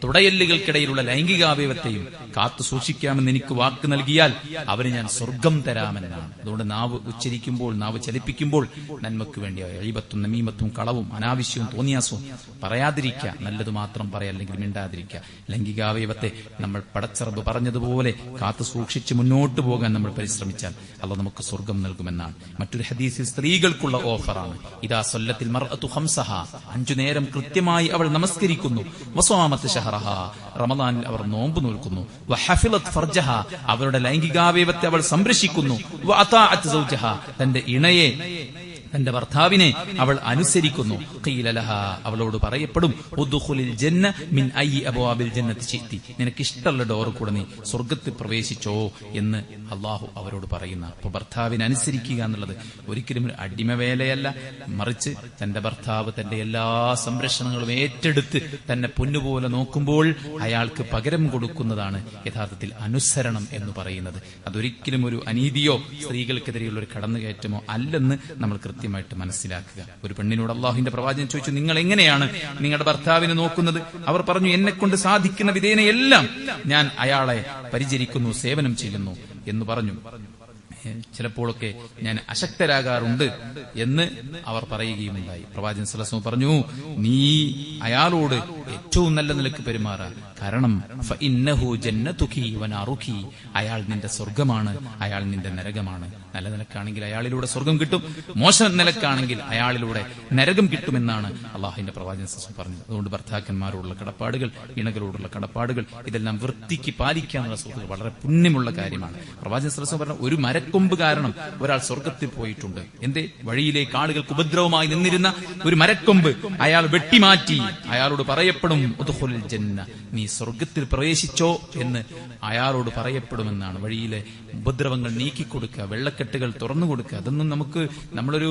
തുടയെല്ലുകൾക്കിടയിലുള്ള ലൈംഗികാവയവത്തെയും കാത്തു സൂക്ഷിക്കാമെന്ന് എനിക്ക് വാക്ക് നൽകിയാൽ അവന് ഞാൻ സ്വർഗം തരാമെന്നാണ്. അതുകൊണ്ട് നാവ് ഉച്ചരിക്കുമ്പോൾ, നാവ് ചലിപ്പിക്കുമ്പോൾ നന്മയ്ക്ക് വേണ്ടിയായ ഗീബത്തും നമീമത്തും കളവും അനാവശ്യവും തോന്നിയാസവും പറയാതിരിക്കുക, നല്ലത് മാത്രം പറയാ, അല്ലെങ്കിൽ മിണ്ടാതിരിക്കുക. ലൈംഗികാവയവത്തെ നമ്മൾ പടച്ചറബ് പറഞ്ഞതുപോലെ കാത്തു സൂക്ഷിച്ച് മുന്നോട്ട് പോകാൻ നമ്മൾ പരിശ്രമിച്ചാൽ അല്ലാഹു നമുക്ക് സ്വർഗം നൽകുമെന്നാണ്. മറ്റൊരു ഹദീസിൽ സ്ത്രീകൾക്കുള്ള ഓഫറാണ്. ഇദാ സല്ലത്തിൽ മർഅതു ഖംസഹ, 5 നേരം കൃത്യമായി അവൾ നമസ്കരിക്കുന്നു. വസ്വാമത്ത് ഷഹറഹ, റമദാനിൽ അവർ നോമ്പ് നോൽക്കുന്നു. വഹഫിളത് ഫർജഹ, അവരുടെ ലൈംഗികാവയവത്തെ അവൾ സംരക്ഷിക്കുന്നു. വഅതാഅത് സൗജഹ, തന്റെ ഇണയെ തന്റെ ഭർത്താവിനെ അവൾ അനുസരിക്കുന്നു. ഖീല ലഹാ, അവളോട് പറയപ്പെടും, ഉദ്ഖുലിൽ ജന്ന മിൻ അയ്യി അബ്വാബിൽ ജന്നത്തി ശിഅ്തി, നിനക്കിഷ്ടമുള്ള ഡോർ കൂടെ നീ സ്വർഗ്ഗത്തിൽ പ്രവേശിച്ചോ എന്ന് അള്ളാഹു അവരോട് പറയുന്ന. അപ്പൊ ഭർത്താവിനെ അനുസരിക്കുക എന്നുള്ളത് ഒരിക്കലും ഒരു അടിമവേലയല്ല, മറിച്ച് തന്റെ ഭർത്താവ് തന്റെ എല്ലാ സംരക്ഷണങ്ങളും ഏറ്റെടുത്ത് തന്നെ പൊന്നുപോലെ നോക്കുമ്പോൾ അയാൾക്ക് പകരം കൊടുക്കുന്നതാണ് യഥാർത്ഥത്തിൽ അനുസരണം എന്ന് പറയുന്നത്. അതൊരിക്കലും ഒരു അനീതിയോ സ്ത്രീകൾക്കെതിരെയുള്ള ഒരു കടന്നുകയറ്റമോ അല്ലെന്ന് നമ്മൾ കൃത്യമായിട്ട് മനസ്സിലാക്കുക. ഒരു പെണ്ണിനോട് അള്ളാഹുവിന്റെ പ്രവാചകൻ ചോദിച്ചു, നിങ്ങൾ എങ്ങനെയാണ് നിങ്ങളുടെ ഭർത്താവിനെ നോക്കുന്നത്? അവർ പറഞ്ഞു, എന്നെ കൊണ്ട് സാധിക്കുന്ന വിധേനയെല്ലാം ഞാൻ അയാളെ പരിചരിക്കുന്നു, സേവനം ചെയ്യുന്നു എന്ന് പറഞ്ഞു. ചിലപ്പോഴൊക്കെ ഞാൻ അശക്തരാകാറുണ്ട് എന്ന് അവർ പറയുകയുമുണ്ടായി. പ്രവാചകൻ സല്ലല്ലാഹു അലൈഹി വസല്ലം പറഞ്ഞു, നീ അയാളോട് ഏറ്റവും നല്ല നിലക്ക് പെരുമാറാ, കാരണം ഫഇന്നഹു ജന്നതുകി വനാറുകി, അയാൾ നിന്റെ സ്വർഗമാണ്, അയാൾ നിന്റെ നരകമാണ്. നല്ല നിലക്കാണെങ്കിൽ അയാളിലൂടെ സ്വർഗം കിട്ടും, മോശം നിലക്കാണെങ്കിൽ അയാളിലൂടെ നരകം കിട്ടുമെന്നാണ് അള്ളാഹുവിന്റെ പ്രവാചകൻ സല്ലല്ലാഹു അലൈഹി വസല്ലം പറഞ്ഞത്. അതുകൊണ്ട് ഭർത്താക്കന്മാരോടുള്ള കടപ്പാടുകൾ, ഇണകളോടുള്ള കടപ്പാടുകൾ, ഇതെല്ലാം വൃത്തിക്ക് പാലിക്കാനുള്ള സുഹൃത്തുക്കൾ വളരെ പുണ്യമുള്ള കാര്യമാണ്. പ്രവാചകൻ സല്ലല്ലാഹു അലൈഹി വസല്ലം പറഞ്ഞ ഒരു മരക്കൊമ്പ് കാരണം ഒരാൾ സ്വർഗത്തിൽ പോയിട്ടുണ്ട്. എന്തേ? വഴിയിലേക്ക് ആളുകൾക്ക് ഉപദ്രവമായി നിന്നിരുന്ന ഒരു മരക്കൊമ്പ് അയാൾ വെട്ടിമാറ്റി. അയാളോട് പറയപ്പെടും, ഉദ്ഖുലിൽ ജന്ന, നീ സ്വർഗത്തിൽ പ്രവേശിച്ചോ എന്ന് അയാളോട് പറയപ്പെടുമെന്നാണ്. വഴിയിലെ ഉപദ്രവങ്ങൾ നീക്കിക്കൊടുക്കുക, വെള്ളക്കെട്ടുകൾ തുറന്നു കൊടുക്കുക, അതൊന്നും നമ്മളൊരു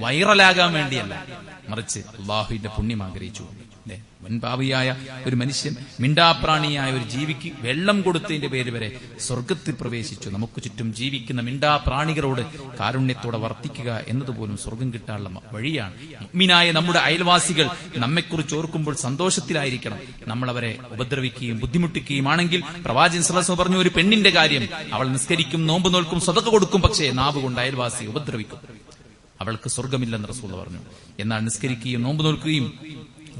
വൈറലാകാൻ വേണ്ടിയല്ല, മറിച്ച് അള്ളാഹുവിന്റെ പുണ്യം ആഗ്രഹിച്ചു. വൻപാവിയായ ഒരു മനുഷ്യൻ, മിണ്ടാപ്രാണിയായ ഒരു ജീവിക്ക് വെള്ളം കൊടുത്തതിന്റെ പേര് വരെ സ്വർഗത്തിൽ പ്രവേശിച്ചു. നമുക്ക് ചുറ്റും ജീവിക്കുന്ന മിണ്ടാപ്രാണികളോട് കാരുണ്യത്തോടെ വർത്തിക്കുക എന്നതുപോലും സ്വർഗം കിട്ടാനുള്ള വഴിയാണ്. മുഅ്മിനായ നമ്മുടെ അയൽവാസികൾ നമ്മെക്കുറിച്ച് ഓർക്കുമ്പോൾ സന്തോഷത്തിലായിരിക്കണം. നമ്മൾ അവരെ ഉപദ്രവിക്കുകയും ബുദ്ധിമുട്ടിക്കുകയുമാണെങ്കിൽ പ്രവാചകൻ സല്ലല്ലാഹു അലൈഹി വസല്ലം പറഞ്ഞു, ഒരു പെണ്ണിന്റെ കാര്യം, അവൾ നിസ്കരിക്കും, നോമ്പ് നോൽക്കും, സദഖ കൊടുക്കും, പക്ഷേ നാവ് കൊണ്ട് അയൽവാസി ഉപദ്രവിക്കും, അവൾക്ക് സ്വർഗമില്ലെന്ന് റസൂൽ പറഞ്ഞു. എന്നാൽ നിസ്കരിക്കുകയും നോമ്പ് നോൽക്കുകയും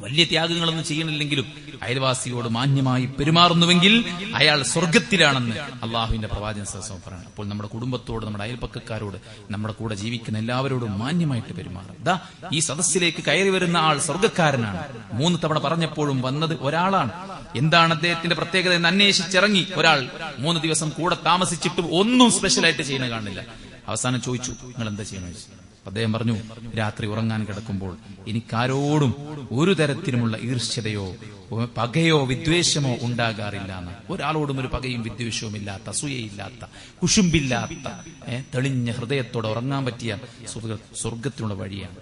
വലിയ ത്യാഗങ്ങളൊന്നും ചെയ്യണില്ലെങ്കിലും അയൽവാസിയോട് മാന്യമായി പെരുമാറുന്നുവെങ്കിൽ അയാൾ സ്വർഗത്തിലാണെന്ന് അള്ളാഹുവിന്റെ പ്രവാചകൻ സല്ലല്ലാഹു അലൈഹി വസല്ലം പറഞ്ഞു. അപ്പോൾ നമ്മുടെ കുടുംബത്തോട്, നമ്മുടെ അയൽപക്കക്കാരോട്, നമ്മുടെ കൂടെ ജീവിക്കുന്ന എല്ലാവരോടും മാന്യമായിട്ട് പെരുമാറും. ഈ സദസ്സിലേക്ക് കയറി വരുന്ന ആൾ സ്വർഗക്കാരനാണ്. 3 തവണ പറഞ്ഞപ്പോഴും വന്നത് ഒരാളാണ്. എന്താണ് അദ്ദേഹത്തിന്റെ പ്രത്യേകത എന്ന് അന്വേഷിച്ചിറങ്ങി ഒരാൾ 3 ദിവസം കൂടെ താമസിച്ചിട്ടും ഒന്നും സ്പെഷ്യലായിട്ട് ചെയ്യുന്ന കാണില്ല. അവസാനം ചോദിച്ചു, നിങ്ങൾ എന്താ ചെയ്യണമെന്ന്. അദ്ദേഹം പറഞ്ഞു, രാത്രി ഉറങ്ങാൻ കിടക്കുമ്പോൾ എനിക്കാരോടും ഒരു തരത്തിലുമുള്ള ഈർഷ്യതയോ പകയോ വിദ്വേഷമോ ഉണ്ടാകാറില്ല എന്ന്. ഒരാളോടും ഒരു പകയും വിദ്വേഷവും ഇല്ലാത്ത, അസൂയയില്ലാത്ത, കുശുമ്പില്ലാത്ത തെളിഞ്ഞ ഹൃദയത്തോടെ ഉറങ്ങാൻ പറ്റിയ സ്വർഗത്തിനുള്ള വഴിയാണ്.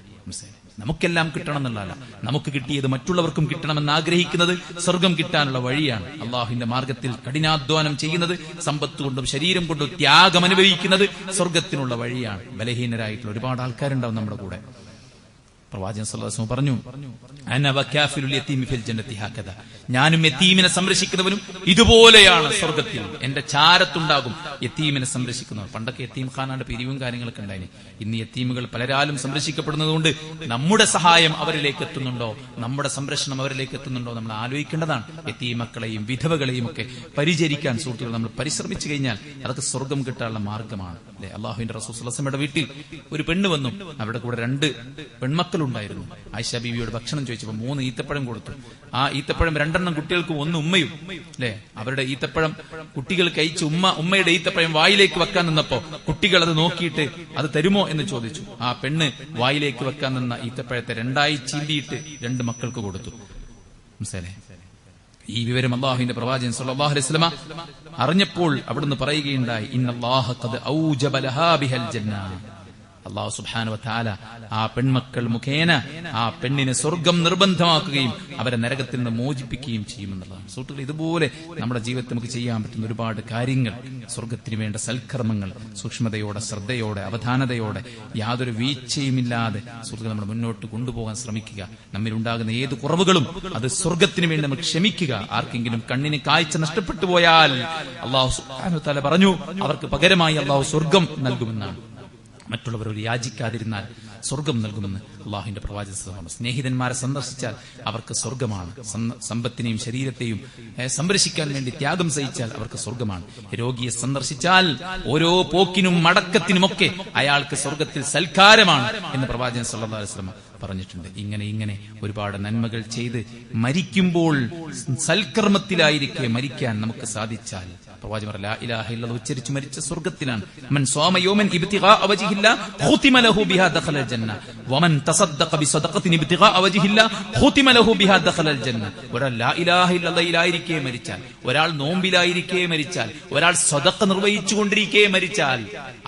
നമുക്കെല്ലാം കിട്ടണം എന്നുള്ളതല്ല, നമുക്ക് കിട്ടിയത് മറ്റുള്ളവർക്കും കിട്ടണമെന്ന് ആഗ്രഹിക്കുന്നത് സ്വർഗം കിട്ടാനുള്ള വഴിയാണ്. അള്ളാഹുവിന്റെ മാർഗത്തിൽ കഠിനാധ്വാനം ചെയ്യുന്നത്, സമ്പത്ത് കൊണ്ടും ശരീരം കൊണ്ടും ത്യാഗം അനുഭവിക്കുന്നത് സ്വർഗത്തിനുള്ള വഴിയാണ്. ബലഹീനരായിട്ടുള്ള ഒരുപാട് ആൾക്കാരുണ്ടാവും നമ്മുടെ കൂടെ. പ്രവാചകൻ സല്ലല്ലാഹു അലൈഹി വസല്ലം പറഞ്ഞു, അന വകാഫിലുൽ യതീമി ഫിൽ ജന്നത്തി ഹകദ, ഞാനും യതീമിനെ സംരക്ഷിക്കുന്നവനും ഇതുപോലെയാണ് സ്വർഗത്തിൽ. എന്റെ ചാരത്തുണ്ടാകും യതീമിനെ സംരക്ഷിക്കുന്നവർ. പണ്ടൊക്കെ യതീം ഖാനാന്റെ പിരിവും കാര്യങ്ങളൊക്കെ ഉണ്ടായിന്. ഇന്ന് യതീമുകൾ പലരാലും സംരക്ഷിക്കപ്പെടുന്നതുകൊണ്ട് നമ്മുടെ സഹായം അവരിലേക്ക് എത്തുന്നുണ്ടോ, നമ്മുടെ സംരക്ഷണം അവരിലേക്ക് എത്തുന്നുണ്ടോ നമ്മൾ ആലോചിക്കേണ്ടതാണ്. യതീം മക്കളെയും വിധവകളെയും ഒക്കെ പരിചരിക്കാൻ സുഹൃത്തുക്കൾ നമ്മൾ പരിശ്രമിച്ചു കഴിഞ്ഞാൽ അതൊക്കെ സ്വർഗം കിട്ടാനുള്ള മാർഗമാണ്. അല്ലെ, അള്ളാഹുവിന്റെ റസൂൽ സല്ലല്ലാഹു അലൈഹി വസല്ലമയുടെ വീട്ടിൽ ഒരു പെണ്ണ് വന്നു. അവരുടെ കൂടെ 2 പെൺമക്കളുണ്ടായിരുന്നു. ആയിഷ ബീവിയോട് ഭക്ഷണം ചോദിച്ചപ്പോൾ 3 ഈത്തപ്പഴം കൊടുത്തു. ആ ഈത്തപ്പഴം 2 കുട്ടികൾക്കും 1 ഉമ്മയും. അല്ലെ, അവരുടെ ഈത്തപ്പഴം കുട്ടികൾ കഴിച്ച് ഉമ്മയുടെ ഈത്തപ്പഴം വായിലേക്ക് വെക്കാൻ നിന്നപ്പോ കുട്ടികൾ അത് നോക്കിയിട്ട് അത് തരുമോ എന്ന് ചോദിച്ചു. ആ പെണ്ണ് വായിലേക്ക് വെക്കാൻ നിന്ന ഈത്തപ്പഴത്തെ 2ആയി ചീന്തിയിട്ട് 2 മക്കൾക്ക് കൊടുത്തു. മനസ്സിലായി? ഈ വിവരം അല്ലാഹുവിന്റെ പ്രവാചകൻ സല്ലല്ലാഹു അലൈഹി വസല്ലം അറിഞ്ഞപ്പോൾ അവിടുന്ന് പറയുകയുണ്ടായി, ഇന്നല്ലാഹ ഖദ് ഔജബ ലഹാ ബിഹൽ ജന്ന. അല്ലാഹു സുബ്ഹാനഹു വ തആല ആ പെൺമക്കൾ മുഖേന ആ പെണ്ണിനെ സ്വർഗം നിർബന്ധമാക്കുകയും അവരെ നരകത്തിൽ നിന്ന് മോചിപ്പിക്കുകയും ചെയ്യുമെന്നുള്ളതാണ്. സുഹൃത്തുക്കളെ, ഇതുപോലെ നമ്മുടെ ജീവിതത്തിൽ നമുക്ക് ചെയ്യാൻ പറ്റുന്ന ഒരുപാട് കാര്യങ്ങൾ, സ്വർഗത്തിന് വേണ്ട സൽക്കർമ്മങ്ങൾ സൂക്ഷ്മതയോടെ, ശ്രദ്ധയോടെ, അവധാനതയോടെ, യാതൊരു വീഴ്ചയുമില്ലാതെ സുഹൃത്തുക്കൾ നമ്മൾ മുന്നോട്ട് കൊണ്ടുപോകാൻ ശ്രമിക്കുക. നമ്മിലുണ്ടാകുന്ന ഏത് കുറവുകളും അത് സ്വർഗത്തിന് വേണ്ടി നമ്മൾ ക്ഷമിക്കുക. ആർക്കെങ്കിലും കണ്ണിന് കാഴ്ച നഷ്ടപ്പെട്ടു പോയാൽ അല്ലാഹു സുബ്ഹാനഹു വ തആല പറഞ്ഞു, അവർക്ക് പകരമായി അല്ലാഹു സ്വർഗം നൽകുമെന്നാണ്. മറ്റുള്ളവരോട് യാചിക്കാതിരുന്നാൽ സ്വർഗം നൽകുമെന്ന് അള്ളാഹുവിന്റെ പ്രവാചകൻ. സ്നേഹിതന്മാരെ സന്ദർശിച്ചാൽ അവർക്ക് സ്വർഗമാണ്. സമ്പത്തിനെയും ശരീരത്തെയും സംരക്ഷിക്കാൻ വേണ്ടി ത്യാഗം സഹിച്ചാൽ അവർക്ക് സ്വർഗമാണ്. രോഗിയെ സന്ദർശിച്ചാൽ ഓരോ പോക്കിനും മടക്കത്തിനുമൊക്കെ അയാൾക്ക് സ്വർഗത്തിൽ സൽക്കാരമാണ് എന്ന് പ്രവാചകൻ സല്ലല്ലാഹു അലൈഹി വസല്ലം പറഞ്ഞിട്ടുണ്ട്. ഇങ്ങനെ ഒരുപാട് നന്മകൾ ചെയ്ത് മരിക്കുമ്പോൾ സൽക്കർമ്മത്തിലായിരിക്കെ മരിക്കാൻ നമുക്ക് സാധിച്ചാൽ പ്രവാചകൻ പറഞ്ഞു, ലാ ഇലാഹ ഇല്ലല്ലാഹ് ഉച്ചരിച്ച് മരിച്ച സ്വർഗ്ഗത്തിലാണ്. മൻ സ്വാമ യൗമൻ ഇബ്തിഗാഅ വജ്ഹില്ലാ ഖുതിമ ലഹു ബിഹാ ദഖലൽ ജന്ന വമൻ തസദ്ദഖ ബിസദഖത്തിൻ ഇബ്തിഗാഅ വജ്ഹില്ലാ ഖുതിമ ലഹു ബിഹാ ദഖലൽ ജന്ന. ഒരാൾ ലാ ഇലാഹ ഇല്ലല്ലാഹിലായിരിക്കെ മരിച്ചാൽ, ഒരാൾ നോമ്പിലായിരിക്കെ മരിച്ചാൽ, ഒരാൾ സദഖ നിർവഹിച്ചുകൊണ്ടിരിക്കെ മരിച്ചാൽ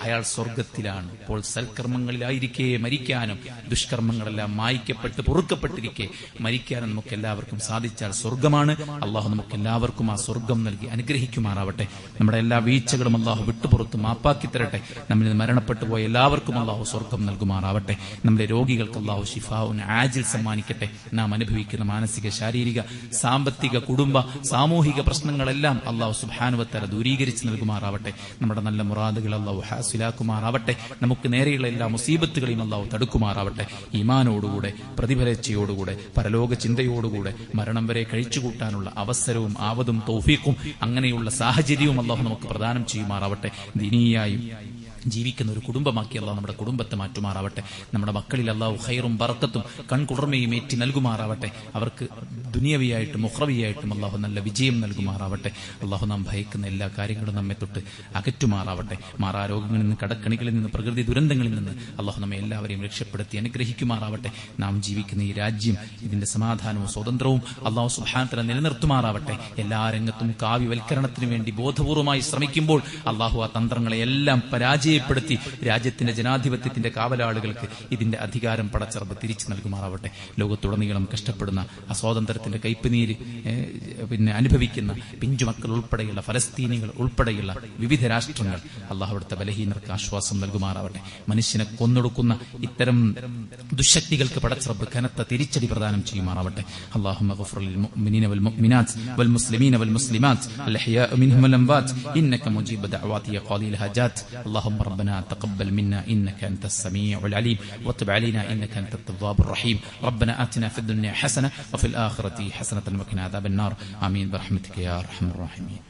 അയാൾ സ്വർഗ്ഗത്തിലാണ്. അപ്പോൾ സൽക്കർമ്മങ്ങളിലായിരിക്കെ മരിക്കാനും ദുഷ്കർമ്മങ്ങളെല്ലാം മായ്ക്കപ്പെട്ട് പൊറുക്കപ്പെട്ടിരിക്കെ മരിക്കാനും നമുക്ക് എല്ലാവർക്കും സാധിച്ചാൽ സ്വർഗ്ഗമാണ്. അള്ളാഹു നമുക്ക് എല്ലാവർക്കും ആ സ്വർഗ്ഗം നൽകി അനുഗ്രഹിക്കുമാറാവട്ടെ. നമ്മുടെ എല്ലാ വീഴ്ചകളും അള്ളാഹു വിട്ടുപുറത്ത് മാപ്പാക്കി തരട്ടെ. നമ്മിൽ മരണപ്പെട്ടു പോയ എല്ലാവർക്കും അള്ളാഹു സ്വർഗ്ഗം നൽകുമാറാവട്ടെ. നമ്മുടെ രോഗികൾക്ക് അള്ളാഹു ശിഫാഉൻ ആജിൽ സമ്മാനിക്കട്ടെ. നാം അനുഭവിക്കുന്ന മാനസിക, ശാരീരിക, സാമ്പത്തിക, കുടുംബ, സാമൂഹിക പ്രശ്നങ്ങളെല്ലാം അള്ളാഹു സുബ്ഹാനഹു വ തആല ദൂരീകരിച്ച് നൽകുമാറാവട്ടെ. നമ്മുടെ നല്ല മുറാദുകൾ അള്ളാഹു ഹാസിലാക്കുമാറാവട്ടെ. നമുക്ക് നേരെയുള്ള എല്ലാ മുസീബത്തുകളെയും അള്ളാഹു തടുക്കുമാറാവട്ടെ. ഈമാനോടുകൂടെ, പ്രതിഫലേച്ഛയോടുകൂടെ, പരലോക ചിന്തയോടുകൂടെ മരണം വരെ കഴിച്ചുകൂട്ടാനുള്ള അവസരവും ആവതും തൗഫീഖും അങ്ങനെയുള്ള സാഹചര്യവും അള്ളാഹു നമുക്ക് പ്രദാനം ചെയ്യുമാറാവട്ടെ. ദീനിയായും ജീവിക്കുന്ന ഒരു കുടുംബമാക്കി അള്ളാഹു നമ്മുടെ കുടുംബത്തെ മാറ്റുമാറാവട്ടെ. നമ്മുടെ മക്കളിൽ അള്ളാഹു ഖൈറും ബറക്കത്തും കൺകുളിർമയും ഏറ്റി നൽകുമാറാവട്ടെ. അവർക്ക് ദുനിയവിയായിട്ടും ഉഖ്റവിയായിട്ടും അള്ളാഹു നല്ല വിജയം നൽകുമാറാവട്ടെ. അള്ളാഹു നാം ഭയക്കുന്ന എല്ലാ കാര്യങ്ങളും നമ്മെ തൊട്ട് അകറ്റുമാറാവട്ടെ. മാറാരോഗങ്ങളിൽ നിന്ന്, കടക്കണികളിൽ നിന്ന്, പ്രകൃതി ദുരന്തങ്ങളിൽ നിന്ന് അള്ളാഹു നമ്മെ എല്ലാവരെയും രക്ഷപ്പെടുത്തി അനുഗ്രഹിക്കുമാറാവട്ടെ. നാം ജീവിക്കുന്ന ഈ രാജ്യം, ഇതിന്റെ സമാധാനവും സ്വതന്ത്രവും അള്ളാഹു സുബ്ഹാനഹു വ തആല നിലനിർത്തുമാറാവട്ടെ. എല്ലാ രംഗത്തും കാവ്യവൽക്കരണത്തിന് വേണ്ടി ബോധപൂർവമായി ശ്രമിക്കുമ്പോൾ അള്ളാഹു ആ തന്ത്രങ്ങളെയെല്ലാം പരാജയപ്പെടുത്തി രാജ്യത്തിന്റെ ജനാധിപത്യത്തിന്റെ കാവലാളുകൾക്ക് ഇതിന്റെ അധികാരം പടച്ചറബ് തിരിച്ചു നൽകുമാറാവട്ടെ. ലോകത്തുടനീളം കഷ്ടപ്പെടുന്ന അസ്വാതന്ത്ര്യത്തിന്റെ കൈപ്പുനീര് അനുഭവിക്കുന്ന പിഞ്ചുമക്കൾ ഉൾപ്പെടെയുള്ള ഫലസ്തീനികൾ ഉൾപ്പെടെയുള്ള വിവിധ രാഷ്ട്രങ്ങൾ അള്ളാഹു അവിടുത്തെ ബലഹീനർക്ക് ആശ്വാസം നൽകുമാറാവട്ടെ. മനുഷ്യനെ കൊന്നൊടുക്കുന്ന ഇത്തരം ദുശക്തികൾക്ക് പടച്ചറബ് കനത്ത തിരിച്ചടി പ്രദാനം ചെയ്യുമാറാവട്ടെ. അല്ലാഹുമ്മ ഗഫിർ ലിൽ മുഅ്മിനീന വൽ മുഅ്മിനാത്ത് വൽ മുസ്ലിമീന വൽ മുസ്ലിമാത്ത് അൽ അഹ്യാഅ മിൻഹും വൽ അംവാത്ത് ഇന്നക മുജീബു ദഅവാതി യാ ഖാദിൽ ഹജാത്ത്. اللهم ربنا تقبل منا إنك أنت السميع العليم وتب علينا إنك أنت التواب الرحيم. ربنا آتنا في الدنيا حسنة وفي الآخرة حسنة وقنا عذاب النار. آمين برحمتك يا أرحم الراحمين.